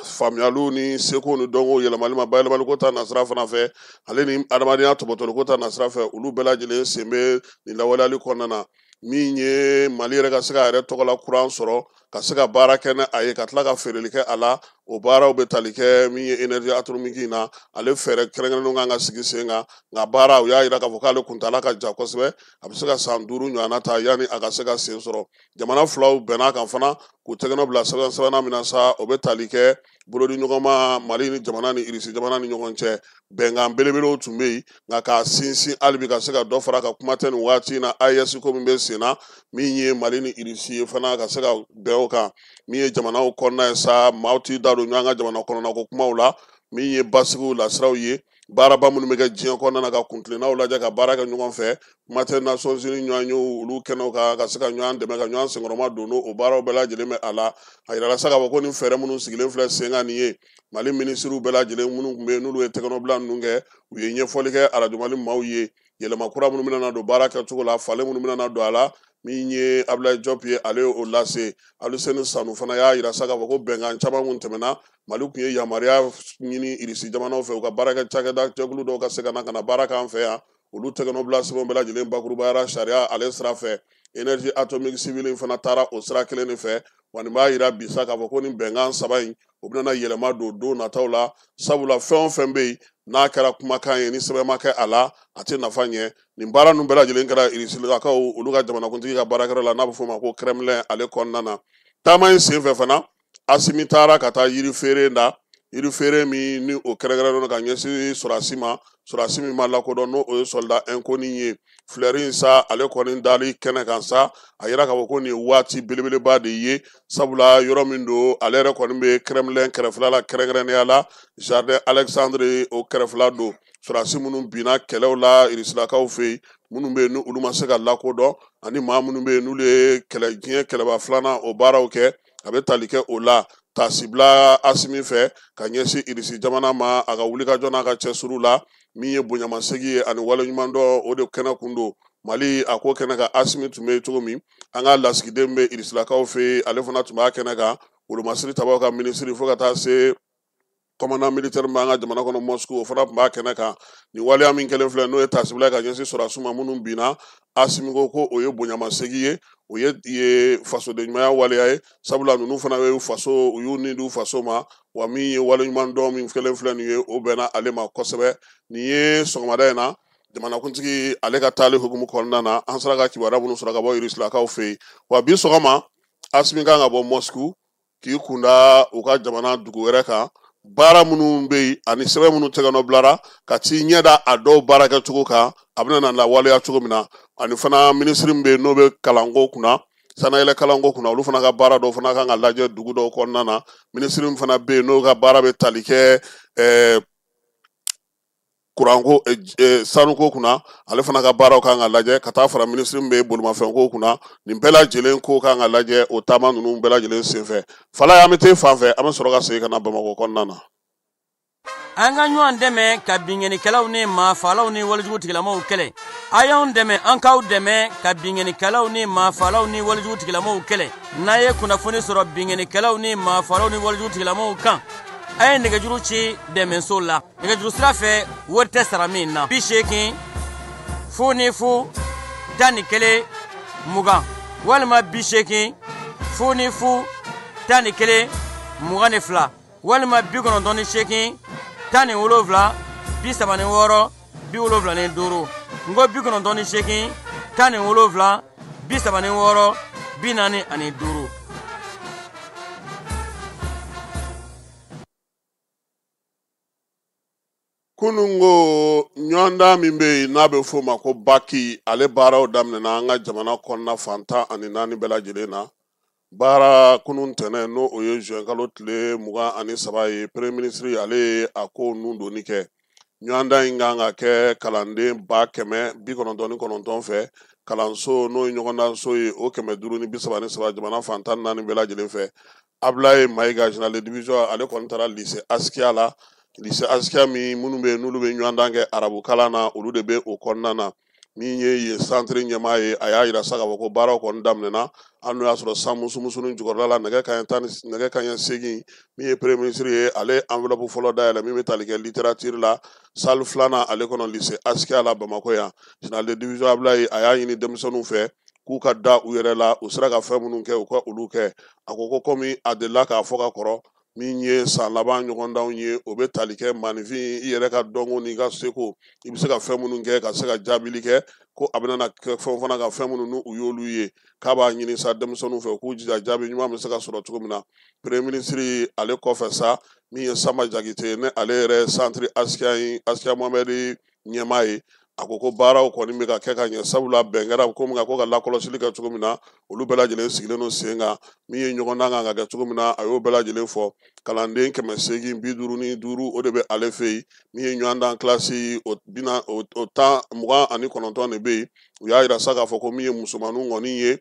faamuyaliw ni seko ni dɔnko yɛlɛmali ma bayɛlɛmali ko ta nasira fana fɛ ale ni adamadenya tɔbɔtɔli ko ta nasira fɛ olu bɛɛ lajɛlen sen bɛ nin lawaleyali kɔnɔna na min ye Mali yɛrɛ ka se ka yɛrɛ tɔgɔla kuran sɔrɔ ka se ka baara kɛ ni a ye ka tila ka feereli kɛ a la o baaraw bɛ tali kɛ min ye énergie atomique in na ale fɛɛrɛ kɛrɛnkɛrɛnnenw kan ka sigi sen kan nka baara u y'a yira k'a fɔ k'ale kuntala ka jan kosɛbɛ a bɛ se ka san 5 ɲɔgɔnna ta yanni a ka se ka sen sɔrɔ jamana filaw bɛnna kan fana k'u tɛgɛnɔ bila sɛbɛn sabanan min na sa o bɛ tali kɛ bolodi ɲɔgɔn ma Mali ni jamana ni Irisi jamana ni ɲɔgɔn cɛ bɛnkan belebelew tun bɛ yen nka k'a sinsin hali bi ka se ka dɔ fara ka kuma tɛ nin waati in na AES ko min bɛ sen na min ye Mali ni Irisi ye fana ka se ka bɛn o kan min ye jamanaw kɔnɔna ye sa maaw t'i da don ɲɔgɔn ka jamana kɔnɔna ko kumaw la min ye basigiw lasiraw ye baaraba minnu bɛ kɛ diɲɛ kɔnɔna na ka kuntilennaw lajɛ ka baara kɛ ɲɔgɔn fɛ kuma tɛ Nations Unies ɲɔgɔn ye olu kɛnɛw kan ka se ka ɲɔgɔn dɛmɛ ka ɲɔgɔn senkɔrɔma don o baaraw bɛɛ lajɛlen bɛ a la a yirala sa k'a fɔ ko nin fɛɛrɛ minnu sigilen filɛ sen kan nin ye Mali minisiriw bɛɛ lajɛlen minnu tun bɛ yen n'olu ye tɛgɛnɔbila ninnu kɛ u ye ɲɛfɔli kɛ Radio Mali maaw ye yɛlɛma kura minnu bɛna na don baara kɛcogo la falen minnu bɛna na don a la min ye Ablaye Diop ye ale o lase Aluseni Sanu fana y'a yira sa k'a fɔ ko bɛnkan caman minnu tɛmɛna Mali tun ye yamaruya ɲini Irisi jamanaw fɛ u ka baara kɛ cakɛda jɛkulu dɔw ka se ka na ka na baara k'an fɛ yan olu tɛgɛnɔbila sɛbɛnw bɛɛ lajɛlen bakurubayara sariya ale sira fɛ énergie atomique civile fana taara o sira kelen de fɛ wa nin b'a yira bi sa k'a fɔ ko nin bɛnkan 3 in o bɛna yɛlɛma don nataw la sabula fɛn o fɛn bɛ yen n'a kɛra kumakan ye ni sɛbɛn ma kɛ a la a tɛ nafa ɲɛ nin baara ninnu bɛɛ lajɛlen kɛra Irisilakaw olu ka jamanakuntigi ka baarakɛyɔrɔ la n'a bɛ fɔ o ma ko Kremlin ale kɔnɔna na taama in sen fɛ fana Asimi taara ka taa yiri feere da yiri feere min ni o kɛrɛnkɛrɛnnen don ka ɲɛsin Sɔrasi ma Sɔrasi min ma lakodɔn n'o ye soldat inconnu ye fleur in sa ale kɔni dali kɛnɛ kan sa a yira k'a fɔ ko nin ye waati belebeleba de ye sabula yɔrɔ min don ale yɛrɛ kɔni bɛ Kremlin kɛrɛfɛla la kɛrɛnkɛrɛnnenya la Jardin Alexandre o kɛrɛfɛla don Sɔrasi minnu binna kɛlɛw la Irisilakaw fɛ yen minnu bɛ yen ni olu ma se ka lakodɔn ani maa minnu bɛ yen n'olu ye diɲɛ kɛlɛba filanan o baaraw kɛ a bɛ tali kɛ o la tasibila Asimi fɛ ka ɲɛsin Irisi jamana ma a ka wulikajɔ n'a ka cɛsiriw la min ye bonyamasegi ye ani waleɲuman dɔ o de kɛnɛ kun don Mali a ko kɛnɛ kan Asimi tun bɛ yen cogo min an ka lasigiden bɛ Irisilakaw fɛ ale fana tun b'a kɛnɛ kan Wolomasiri Tabaw ka minisiri fo ka taa se commandant militaire min b'an ka jamana kɔnɔ Moscou o fana tun b'a kɛnɛ kan nin waleya min kɛlen filɛ n'o ye tasibila ka ɲɛsin Sɔrasiw ma minnu binna Asimi ko o ye bonyamasegi ye o ye fasodenɲumanya waleya ye sabula ninnu fana ye faso u y'u ni du faso ma wa min ye waleɲuman dɔn min kɛlen filɛ nin ye o bɛnna ale ma kosɛbɛ nin ye sɔgɔmada in na jamanakuntigi ale ka taali hukumu kɔnɔna na an sera ka kibaruya minnu sɔrɔ ka bɔ Irisilakaw fɛ yen wa bi sɔgɔma Asimi kan ka bɔ Moscou k'i kunda u ka jamana dugu wɛrɛ kan baara minnu bɛ yen ani sɛbɛn minnu tɛgɛnɔ bilara ka t'i ɲɛda a dɔw baara kɛcogo kan a bɛna na lawaleya cogo min na ani fana minisiri min bɛ yen n'o bɛ kalanko kunna sanayɛlɛ kalanko kunna olu fana ka baara dɔw fana kan ka lajɛ dugu dɔw kɔnɔna na minisiri min fana bɛ yen n'o ka baara bɛ tali kɛ kuranko sanuko kunna ale fana ka baaraw kan ka lajɛ ka taa fara minisiri min bɛ bolimafɛnko kunna nin bɛɛ lajɛlen ko kan ka lajɛ o taama ninnu bɛɛ lajɛlen senfɛ fala y'an bɛ te fan fɛ an bɛ sɔrɔ ka segin ka na Bamakɔ kɔnɔna na. An ka ɲɔgɔn dɛmɛ ka binŋɛnikɛlaw ni maafalaw ni walijugu tigilamaw kɛlɛ a y'anw dɛmɛ an k'aw dɛmɛ ka binŋɛnikɛlaw ni maafalaw ni walijugu tigilamaw kɛlɛ n'a ye kunnafoni sɔrɔ binŋɛnikɛlaw ni maafalaw ni walijugu tigilamaw kan a ye nɛgɛjuru ci dɛmɛso la nɛgɛjuru sira fɛ wari tɛ sara min na 80 00 11 20 walima 80 00 11 22 walima 98 17 76 75 75 ngo 98 10 ni 7 36 45. Kunungo nyanda mimbe nabe foma ko baki ale baaraw daminɛna an ka jamana kɔnɔna fantan ani naani bɛɛ lajɛlen na. Baara kunun tɛnɛ no o ye juin kalo tile 23 ye. Premier ministre ale ye a ko nun doni kɛ. Ɲɔgɔndan in kan ka kɛ kalanden 199 fɛ. Kalanso n'o ye ɲɔgɔndanso ye o 533 jamana fantan naani bɛɛ lajɛlen fɛ. Ablaye Mayiga général de division ale kɔni taara lycée Askia la. Lycée Askia min minnu bɛ n'olu bɛ ɲɔgɔndan kɛ arabu kalan na olu de bɛ o kɔnɔna na. Min ye yen centre ɲɛmaa ye a y'a yira sa k'a fɔ ko baaraw kɔni daminɛna hali n'o y'a sɔrɔ san musumunsuni jukɔrɔla la nɛgɛ kanɲɛ 8 min ye premier ministre ye ale enveloppe fɔlɔ dayɛlɛ min bɛ tali kɛ littérature la salle filanan ale kɔnɔ lycée Askia la Bamakɔ yan. Général de division Ablaye a y'a ɲini denmisɛnninw fɛ k'u ka da u yɛrɛ la u sera ka fɛn minnu kɛ u ka olu kɛ. A ko ko komi a delila k'a fɔ ka kɔrɔ min ye san laban ɲɔgɔndanw ye o bɛ tali kɛ maninfin i yɛrɛ ka dɔnko n'i ka seko i bɛ se ka fɛn minnu kɛ ka se ka jaabili kɛ ko a bɛna kɛ fɛn fana ka fɛn minnu n'u y'olu ye k'a b'a ɲini sa denmisɛnninw fɛ k'u jija jaabi ɲuman bɛ se ka sɔrɔ cogo min na. Premier ministre ale kɔfɛ sa min ye Sama Jakite ne ale yɛrɛ centre Askia Mohamɛdi ɲɛmaa ye a ko ko baaraw kɔni bɛ ka kɛ ka ɲɛ sabula bɛn kɛra ko min kan ko ka lakɔlɔsili kɛ cogo min na olu bɛɛ lajɛlen sigilen don sen kan min ye ɲɔgɔndan kan ka kɛ cogo min na a y'o bɛɛ lajɛlen fɔ. Kalanden 855 o de bɛ ale fɛ yen min ye ɲɔgɔndan kilasi o 29 de bɛ yen u y'a yira sa k'a fɔ ko min ye musomaninw kɔni ye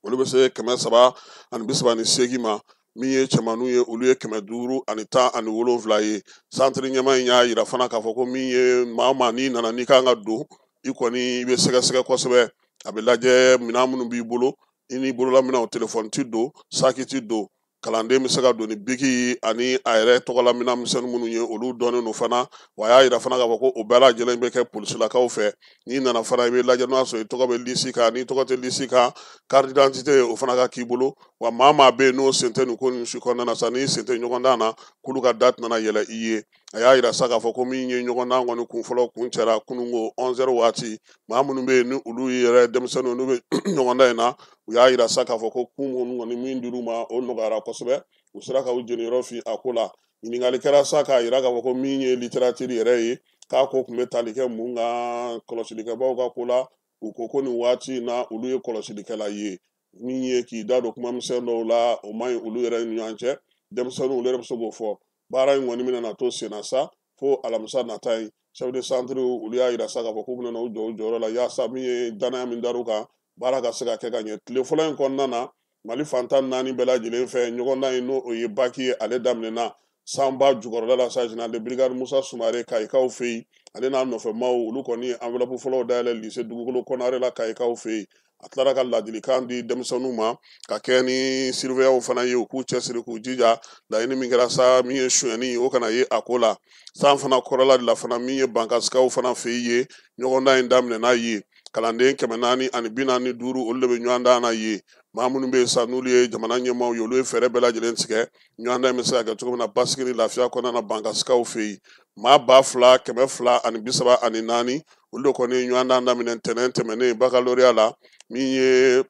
olu bɛ se 338 ma. Min ye cɛmaninw ye olu ye 517 ye. Centre ɲɛmaa in y'a yira fana k'a fɔ ko min ye maa o maa n'i nana n'i kan ka don i kɔni i bɛ sɛgɛsɛgɛ kosɛbɛ a bɛ lajɛ minɛn minnu b'i bolo i n'i bolola minɛnw telefɔni ti don saki ti don kalanden bɛ se ka don ni biki ani a yɛrɛ tɔgɔla minɛn misɛnnin minnu ye olu dɔnnen don fana wa a y'a yira fana k'a fɔ ko o bɛɛ lajɛlen bɛ kɛ polisilakaw fɛ n'i nana fana i bɛ lajɛ n'o y'a sɔrɔ i tɔgɔ bɛ lisi kan n'i tɔgɔ tɛ lisi kan carte d'identité o fana ka k'i bolo wa maa maa bɛ yen n'o sen tɛ nin ko nin si kɔnɔna na sa n'i sen tɛ ɲɔgɔndan na k'olu ka da tɛna yɛlɛ i ye. A y'a yira sa k'a fɔ ko min ye ɲɔgɔndan kɔni kun fɔlɔ kun cɛra kununko 11h waati maa minnu bɛ yen ni olu yɛrɛ denmisɛnninw n'u bɛ ɲɔgɔndan in na u y'a yira sa k'a fɔ ko kun minnu kɔni min dir'u ma o nɔgɔyara kosɛbɛ u sera ka u jeniyɔrɔ fin a ko la. Ɲininkali kɛra sa k'a yira k'a fɔ ko min ye littérature yɛrɛ ye k'a ko tun bɛ tali kɛ mun kan kɔlɔsilikɛbaw ka ko la u ko ko nin waati in na olu ye kɔlɔsilikɛla ye min ye k'i da don kuma misɛn dɔw la o man ɲi olu yɛrɛ ni ɲɔgɔn cɛ denmisɛnninw olu yɛrɛ bɛ se k'o fɔ. Baara in kɔni bɛna to sen na sa fo alamisa nata in chef de centre olu y'a yira sa k'a fɔ k'u bɛna u jɔ u jɔyɔrɔ la yaasa min ye danaya min dar'u kan baara ka se ka kɛ ka ɲɛ. Tile fɔlɔ in kɔnɔna na Mali fantan naani bɛɛ lajɛlen fɛ ɲɔgɔndan in n'o ye baki ye ale daminɛna sanba jukɔrɔla la sa général de brigade Musa Sumare Kayikaw fɛ yen ale n'a nɔfɛmaw olu kɔni ye enveloppe fɔlɔw dayɛlɛ lycée dugukolo Konare la Kayikaw fɛ yen a tilara ka ladilikan di denmisɛnninw ma ka kɛ ni surveillant fana ye u k'u cɛsiri k'u jija laɲini min kɛra sa min ye sonyɛni o kana ye a ko la san fana kɔrɔla de la fana min ye bankasikaw fana fɛ yen ye ɲɔgɔndan in daminɛna ye kalanden 445 olu de bɛ ɲɔgɔndan na ye maa minnu bɛ yen sa n'olu ye jamana ɲɛmaaw ye olu ye fɛɛrɛ bɛɛ lajɛlen tigɛ ɲɔgɔndan in bɛ se ka kɛ cogo min na basigi ni lafiya kɔnɔna na bankasikaw fɛ yen maa 2,234 olu de kɔni ye ɲɔgɔndan daminɛ ntɛnɛn tɛmɛnen baccalauréat la min ye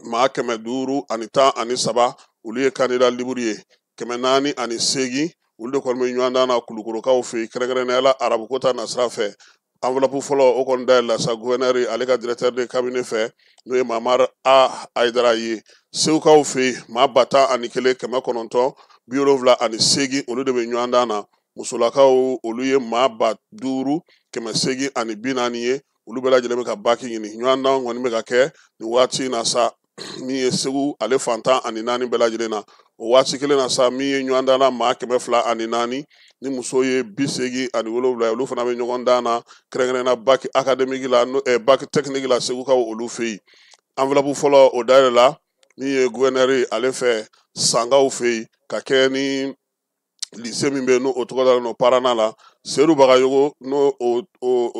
maa 513 olu ye candidat libre ye 408 olu de kɔni bɛ ɲɔgɔndan na kulukorokaw fɛ yen kɛrɛnkɛrɛnnenya la arabuko ta nasira fɛ. Enveloppe fɔlɔ o kɔni dayɛlɛla sa gouverneur ale ka directeur de cabinet fɛ n'o ye Mamar A Aidara ye segukaw fɛ yen maa 10,978 olu de bɛ ɲɔgɔndan na musolakaw olu ye maa 5,840 ye olu bɛɛ lajɛlen bɛ ka baki ɲini ɲɔgɔndan kɔni bɛ ka kɛ nin waati in na sa min ye segu ale fantan ani naani bɛɛ lajɛlen na o waati kelen na sa min ye ɲɔgɔndan na maa 204 ni muso ye 87 olu fana bɛ ɲɔgɔndan na kɛrɛnkɛrɛnnenya bac académique la bac technique la segukaw olu fɛ yen enveloppe fɔlɔ o dayɛlɛla min ye gouverneur ale fɛ sangaw fɛ yen ka kɛ ni lycée min bɛ yen n'o tɔgɔ dalen don Parana la Seydou Bagayogo n'o o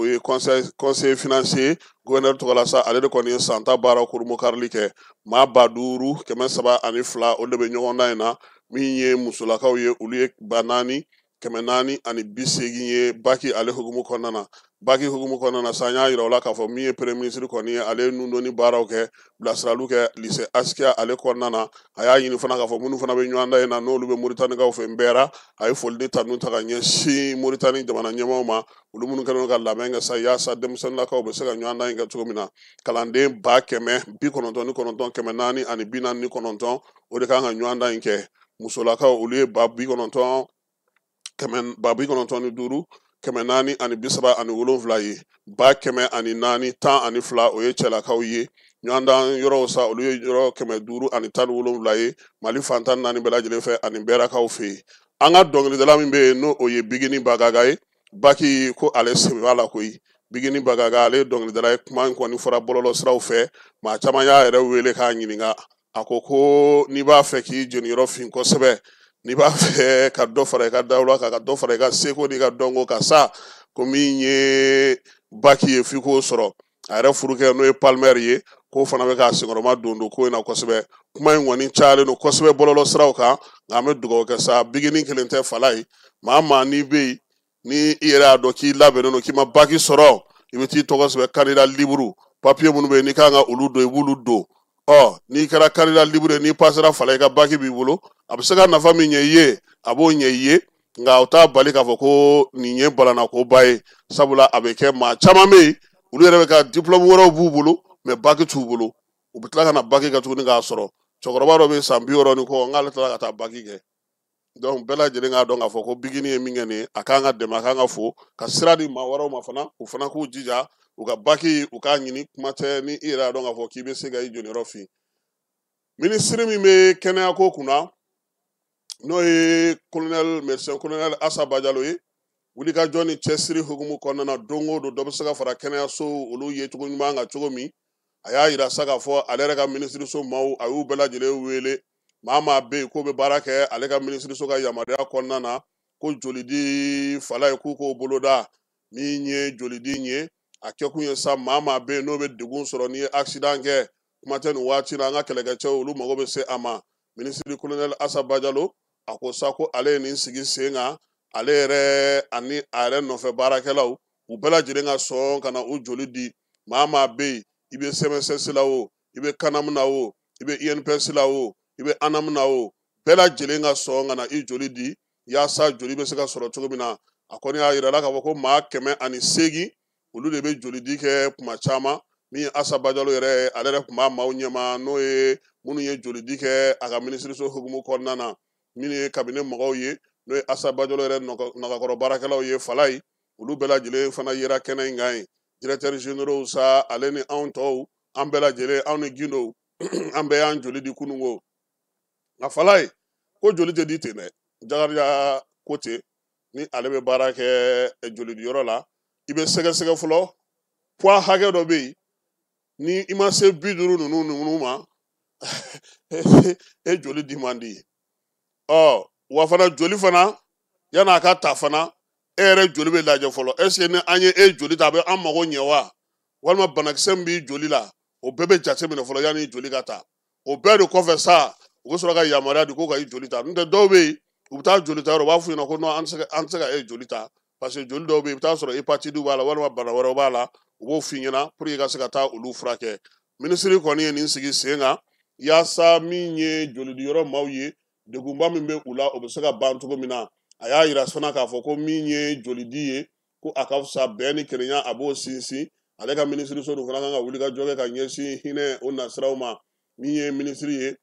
ye conseiller financier gouverneur tɔgɔ la sa ale de kɔni ye san ta baara koromokarili kɛ maa 50,702 olu de bɛ ɲɔgɔndan in na min ye musolakaw ye olu ye 4,480 ye baki ale hukumu kɔnɔna na baki hukumu kɔnɔna na sa n y'a yira o la k'a fɔ min ye premier ministre kɔni ye ale nun ni baaraw kɛ bilasiraliw kɛ lycée Askia ale kɔnɔna na a y'a ɲini fana k'a fɔ minnu fana bɛ ɲɔgɔn dan in na n'olu bɛ Moritanikaw fɛ n bɛɛra a ye foli ni tanu ta ka ɲɛsin Moritani jamana ɲɛmaaw ma olu minnu kɛlen ka labɛn kɛ sa yaasa denmisɛnninlakaw bɛ se ka ɲɔgɔn dan in kɛ cogo min na kalanden 199,449 o de kan ka ɲɔgɔn dan in kɛ musolakaw olu ye 95,437 ye 1,410 o ye cɛlakaw ye ɲɔgɔn dan yɔrɔw sa olu ye yɔrɔ 517 ye Mali fantan 4 bɛɛ lajɛlen fɛ ani bɛɛrakaw fɛ yen an ka dɔnkilidala min bɛ yen n'o o ye Bigini Bagaga ye baki ko ale sɛbɛnbɛ la koyi Bigini Bagaga ale ye dɔnkilidala ye kuma in kɔni fɔra bɔlɔlɔ siraw fɛ maa caman y'a yɛrɛ wele k'a ɲininka a ko n'i b'a fɛ k'i jeniyɔrɔ fin kosɛbɛ n'i b'a fɛ ka dɔ fara i ka dawula kan ka dɔ fara i ka seko n'i ka dɔnko kan sa ko min ye baki ye f'i k'o sɔrɔ a yɛrɛ furukɛ n'o ye Palmer ye k'o fana bɛ k'a senkɔrɔma don ko in na kosɛbɛ kuma in kɔni cayalen don kosɛbɛ bɔlɔlɔ siraw kan nka an bɛ dugawu kɛ sa Bigini kelen tɛ fala ye maa maa n'i bɛ yen ni i yɛrɛ y'a dɔn k'i labɛnnen don k'i ma baki sɔrɔ i bɛ t'i tɔgɔ sɛbɛn candidat libre papier minnu bɛ yen n'i kan ka olu don i b'olu don n'i kɛra candidat libre n'i passera fala i ka baki b'i bolo a bɛ se ka nafa min ɲɛ i ye a b'o ɲɛ i ye nka o t'a bali k'a fɔ ko nin ye balana ko ba ye sabula a bɛ kɛ maa caman bɛ yen olu yɛrɛ bɛ ka diplôme wɛrɛw b'u bolo mais baki t'u bolo u bɛ tila ka na baki kɛ tuguni k'a sɔrɔ cɛkɔrɔba dɔ bɛ san 60 ni kɔ n'ale tila ka taa baki kɛ donc bɛɛ lajɛlen k'a dɔn k'a fɔ ko Bigini ye min kɛ nin ye a kan ka dɛmɛ a kan ka fo ka sira di maa wɛrɛw ma fana u fana k'u jija u ka baki u k'a ɲini kuma tɛ ni i yɛrɛ y'a dɔn k'a fɔ k'i bɛ se ka i jɔyɔrɔ fin minisiri min bɛ kɛnɛyako kunna n'o ye médecin colonel Assa Badialo ye wulikajɔ ni cɛsiri hukumu kɔnɔna na don o don dɔ bɛ se ka fara kɛnɛyaso olu ye cogo ɲuman kan cogo min a y'a yira sa k'a fɔ ale yɛrɛ ka minisiriso maaw a y'u bɛɛ lajɛlen wele maa maa bɛ yen k'o bɛ baara kɛ ale ka minisiriso ka yamaruya kɔnɔna na ko jolidi fala ye k'u k'o boloda min ye jolidi ye a kɛkun ye sa maa maa bɛ yen n'o bɛ degun sɔrɔ n'i ye accident kɛ kuma tɛ nin waati la an ka kɛlɛkɛcɛw olu mago bɛ se a ma minisiri colonel Assa Badialo a ko sa ko ale ye nin sigi sen kan ale yɛrɛ ani a yɛrɛ nɔfɛ baarakɛlaw u bɛɛ lajɛlen ka sɔn ka na u joli di maa maa bɛ yen i bɛ CMSS la o i bɛ CANAM na o i bɛ INPS la o i bɛ ANAM na o bɛɛ lajɛlen ka sɔn ka na i joli di yaasa joli bɛ se ka sɔrɔ cogo min na a kɔni y'a yira la k'a fɔ ko maa 108 olu de bɛ joli di kɛ kuma caman min ye Assa Badialo yɛrɛ ale yɛrɛ tun b'a maaw ɲɛma n'o ye minnu ye joli di kɛ a ka minisiriso hukumu kɔnɔna na minnu ye kabine mɔgɔw ye n'o ye Assa Badialo yɛrɛ nɔgɔkɔrɔ baarakɛlaw ye fala ye olu bɛɛ lajɛlen fana yera kɛnɛ in kan ye directeur généraux sa ale ni anw tɔw an bɛɛ lajɛlen anw ni Gindo an bɛɛ y'an joli di kununko nka fala ye ko joli tɛ di ten dɛ Jakariya ko ten ni ale bɛ baara kɛ joli di yɔrɔ la i bɛ sɛgɛsɛgɛ fɔlɔ poids hakɛ dɔ bɛ yen ni i ma se 50 ninnu ma e joli di man di wa fana joli fana yan'a ka ta fana e yɛrɛ joli bɛ lajɛ fɔlɔ est ce que ni an ye e joli ta a bɛ an mago ɲɛ wa walima banakisɛ min b'i joli la o bɛɛ bɛ jate minɛ fɔlɔ yanni joli ka ta o bɛɛ de kɔfɛ sa u bɛ sɔrɔ ka yamaruya di ko ka i joli ta n'o tɛ dɔw bɛ yen u bɛ taa joli ta yɔrɔ u b'a f'u ɲɛna ko non an tɛ se ka e joli ta parce que joli dɔw bɛ yen i bɛ taa sɔrɔ hépatite b'a la walima bana wɛrɛw b'a la u b'o f'i ɲɛna pour que i ka se ka taa olu furakɛ minisiri kɔni ye nin sigi sen kan yaasa min ye joli di yɔrɔ maaw ye degunba min bɛ u la o bɛ se ka ban cogo min na a y'a yira fana k'a fɔ ko min ye joli di ye ko a ka fisa bɛn ni kelenya a b'o sinsin ale ka minisiriso dun fana kan ka wuli ka jɔ kɛ ka ɲɛsin hinɛ o nasiraw ma min ye minisiri ye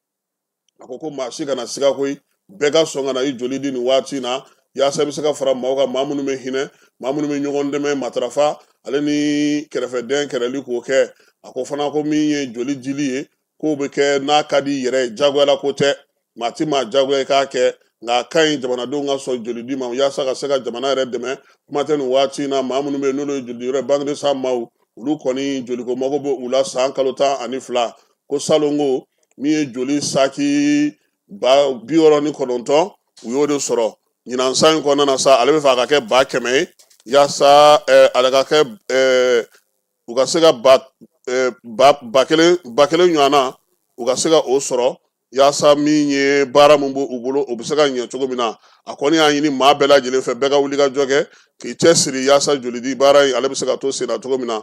a ko maa si kana siga koyi bɛɛ ka sɔn ka na i joli di nin waati in na yaasa i bɛ se ka fara maaw kan maa minnu bɛ hinɛ maa minnu bɛ ɲɔgɔn dɛmɛ matarafa ale ni kɛrɛfɛdɛn kɛrɛli k'o kɛ a ko fana ko min ye joli dili ye k'o bɛ kɛ n'a ka di yɛrɛ ye jagoyala ko tɛ maa ti maa jagoya i k'a kɛ nka a ka ɲi jamanadenw ka sɔn joli di ma yaasa ka se ka jamana yɛrɛ dɛmɛ kuma tɛ nin waati in na maa minnu bɛ yen n'olu ye joli di yɔrɔ ye bangedesa maaw olu kɔni joliko mago bɛ u la san kalo 12 ko salongo min ye joli saki 69 u y'o de sɔrɔ ɲinan san in kɔnɔna na sa ale bɛ fɛ a ka kɛ 100 ye yaasa ale ka kɛ u ka se ka ba kelen ɲɔgɔnna u ka se ka o sɔrɔ yaasa min ye baara mun b'u bolo o bɛ se ka ɲɛ cogo min na a kɔni y'a ɲini maa bɛɛ lajɛlen fɛ bɛɛ ka wuli ka jɔ kɛ k'i cɛ siri yaasa jolidi baara in ale bɛ se ka to sen na cogo min na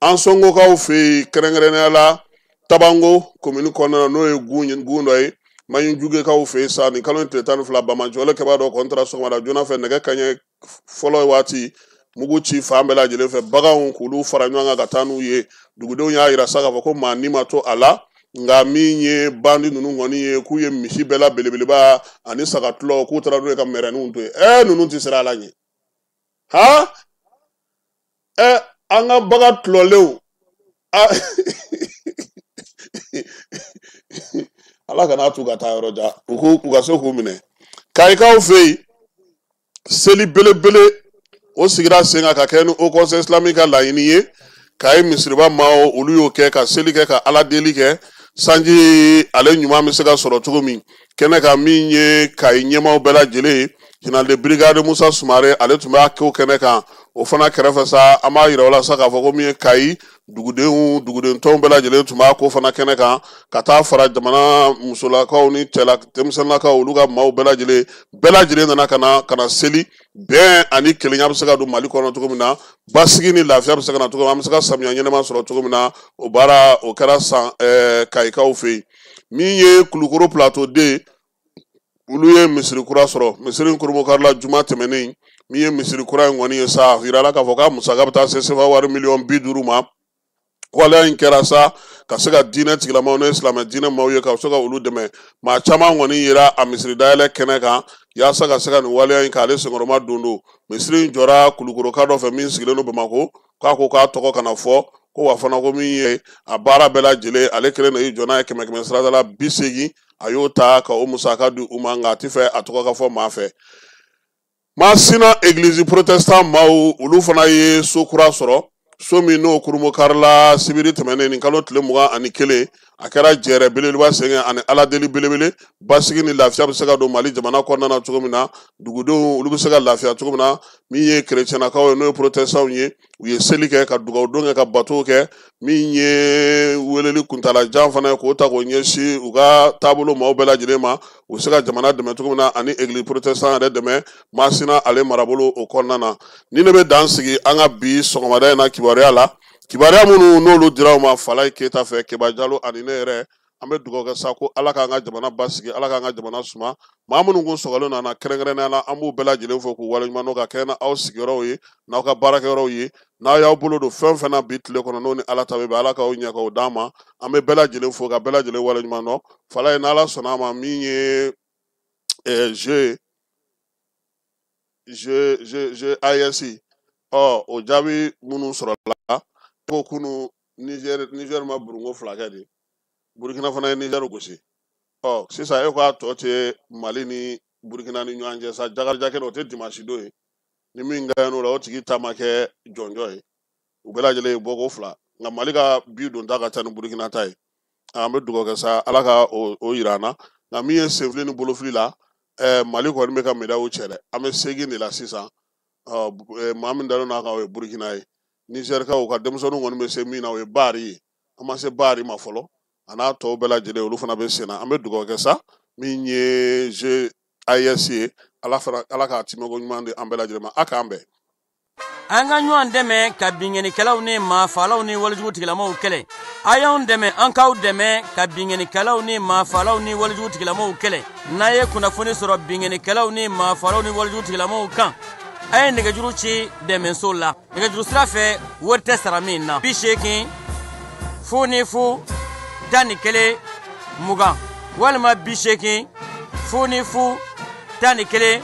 an sɔngokaw fɛ yen kɛrɛnkɛrɛnnenya la Tabango commune kɔnɔna n'o ye gun dɔ ye Mayinjugekaw fɛ yen sa nin kalo tile 12 Bamajɔle kɛbaa dɔ kɔni taara sɔgɔmada joona fɛ nɛgɛ kanɲɛ fɔlɔ waati mugu ci fan bɛɛ lajɛlen fɛ baganw k'olu fara ɲɔgɔn kan ka taa n'u ye dugudenw y'a yira sa k'a fɔ ko maa ni ma to a la nka min ye bandi ninnu kɔni ye k'u ye misi bɛɛ la belebeleba ani sagatulɔ k'u taara n'u ye ka mɛrɛninw to yen ninnu tɛ siran a la ɲɛ an ka bagan tulɔlenw ala kana tu ka taa yɔrɔ ja u ka se k'u minɛ Kayikaw fɛ yen seli belebele o sigira sen kan ka kɛ ni Haut Conseil Islamique ka laɲini ye Kayi misiriba maaw olu y'o kɛ ka seli kɛ ka ala deli kɛ sanji ale ɲuman bɛ se ka sɔrɔ cogo min kɛnɛ kan min ye Kayi ɲɛmaaw bɛɛ lajɛlen ye Général de brigade Musa Sumare ale tun b'a kɛw kɛnɛ kan o fana kɛrɛfɛ sa an b'a yira o la sa k'a fɔ ko min ye Kayi dugudentɔnw bɛɛ lajɛlen tun b'a ko fana kɛnɛ kan ka taa fara jamana musolakaw ni denmisɛnninlakaw olu ka maaw bɛɛ lajɛlen nana ka na seli bɛn ani kelenya bɛ se ka don Mali kɔnɔ cogo min na basigi ni lafiya bɛ se ka na cogo min na an bɛ se ka samiya ɲɛnɛma sɔrɔ cogo min na o baara o kɛra Kayikaw fɛ yen min ye Kulukoro plateau den olu ye misiri kura sɔrɔ misiri kurumokarila juma tɛmɛnen min ye misiri kura in kɔni ye sa yirala k'a fɔ k'a musaka bɛ taa se sefa wari $50,000,000 ma waleya in kɛra sa ka se ka diinɛ tigilamaw ni silamɛ diinɛ maaw ye ka se ka olu dɛmɛ maa caman kɔni yera a misiri dayɛlɛ kɛnɛ kan yaasa ka se ka nin waleya in k'ale senkɔrɔma don misiri in jɔra Kulukoroka dɔ fɛ min sigilen don Bamako k'a ko k'a tɔgɔ kana fɔ ko wa fana ko min ye a baara bɛɛ lajɛlen ale kelen de y'i jɔ n'a ye 100 sarada la 80 a y'o ta ka o musaka di u ma nka a ti fɛ a tɔgɔ ka fɔ maa fɛ Masina Église protestant maaw olu fana ye so kura sɔrɔ so min n'o kurumokarila sibiri tɛmɛnen nin kalo tile 21 a kɛra jɛrɛ belebeleba sɛgɛn ani ala deli belebele basigi ni lafiya bɛ se ka don Mali jamana kɔnɔna na cogo min na dugudenw olu bɛ se ka lafiya cogo min na min ye kerecɛnnakaw ye n'o ye protestantw ye u ye seli kɛ ka dugawudon kɛ ka bato kɛ min ye weleli kuntalajan fana ye k'o ta k'o ɲɛsin u ka taabolo maaw bɛɛ lajɛlen ma u se ka jamana dɛmɛ cogo min na ani église protestant yɛrɛ dɛmɛ Masina ale marabolo o kɔnɔna na ni ne bɛ dan sigi an ka bi sɔgɔmada in na kibaruya la kibaruya minnu n'olu dira u ma Falaye Keyita fɛ Keba Jalo ani ne yɛrɛ an bɛ dugawu kɛ sa ko ala k'an ka jamana basigi ala k'an ka jamana suma maa minnu kun sɔgɔlen nana kɛrɛnkɛrɛnnenya la an b'u bɛɛ lajɛlen fɔ k'u waleɲuman dɔn ka kɛ na aw sigiyɔrɔw ye n'aw ka baarakɛyɔrɔw ye n'aw y'aw bolo don fɛn fɛn na bi tile kɔnɔ n'o ni ala ta bɛ bɛn ala k'aw ɲɛ k'aw d'an ma an bɛ bɛɛ lajɛlen fɔ ka bɛɛ lajɛlen waleɲuman dɔn Falaye n'ala sɔnna a ma min ye AES o jaabi minnu sɔrɔla ko kunu Niger ma burunko 2 kɛ de Burkina fana ye Niger gosi sisan e ko a tɔ tɛ Mali ni Burkina ni ɲɔgɔn cɛ sa jagarija kɛ o tɛ dimanche don ye ni min gagnera la o tigi ta ma kɛ jɔnjɔ ye u bɛɛ lajɛlen ye bɔko 2 nka Mali ka bi don ta ka ca ni Burkina ta ye an bɛ dugawu kɛ sa ala ka o yira an na nka min ye senfili ni bolofili la Mali kɔni bɛ ka médaille cɛ dɛ an bɛ segin de la sisan maa min dalen n'a kan o ye Burkina ye Nizɛrikaw ka denmisɛnninw kɔni bɛ se min na o ye Bari ye an ma se Bari ma fɔlɔ a n'a tɔw bɛɛ lajɛlen olu fana bɛ sen na an bɛ dugawu kɛ sa min ye AES ye ala k'a timɛko ɲuman di an bɛɛ lajɛlen ma a k'an bɛn an ka ɲɔgɔn dɛmɛ ka binkɛnikɛlaw ni maafalaw ni walijugutigilamaw kɛlɛ a y'anw dɛmɛ an k'aw dɛmɛ ka binkɛnikɛlaw ni maafalaw ni walijugutigilamaw kɛlɛ n'a ye kunnafoni sɔrɔ binkɛnikɛlaw ni maafalaw ni walijugutigilamaw kan a ye nɛgɛjuru ci dɛmɛso la nɛgɛjuru sira fɛ wari tɛ sara min na 80 00 11 20 walima 80 00 11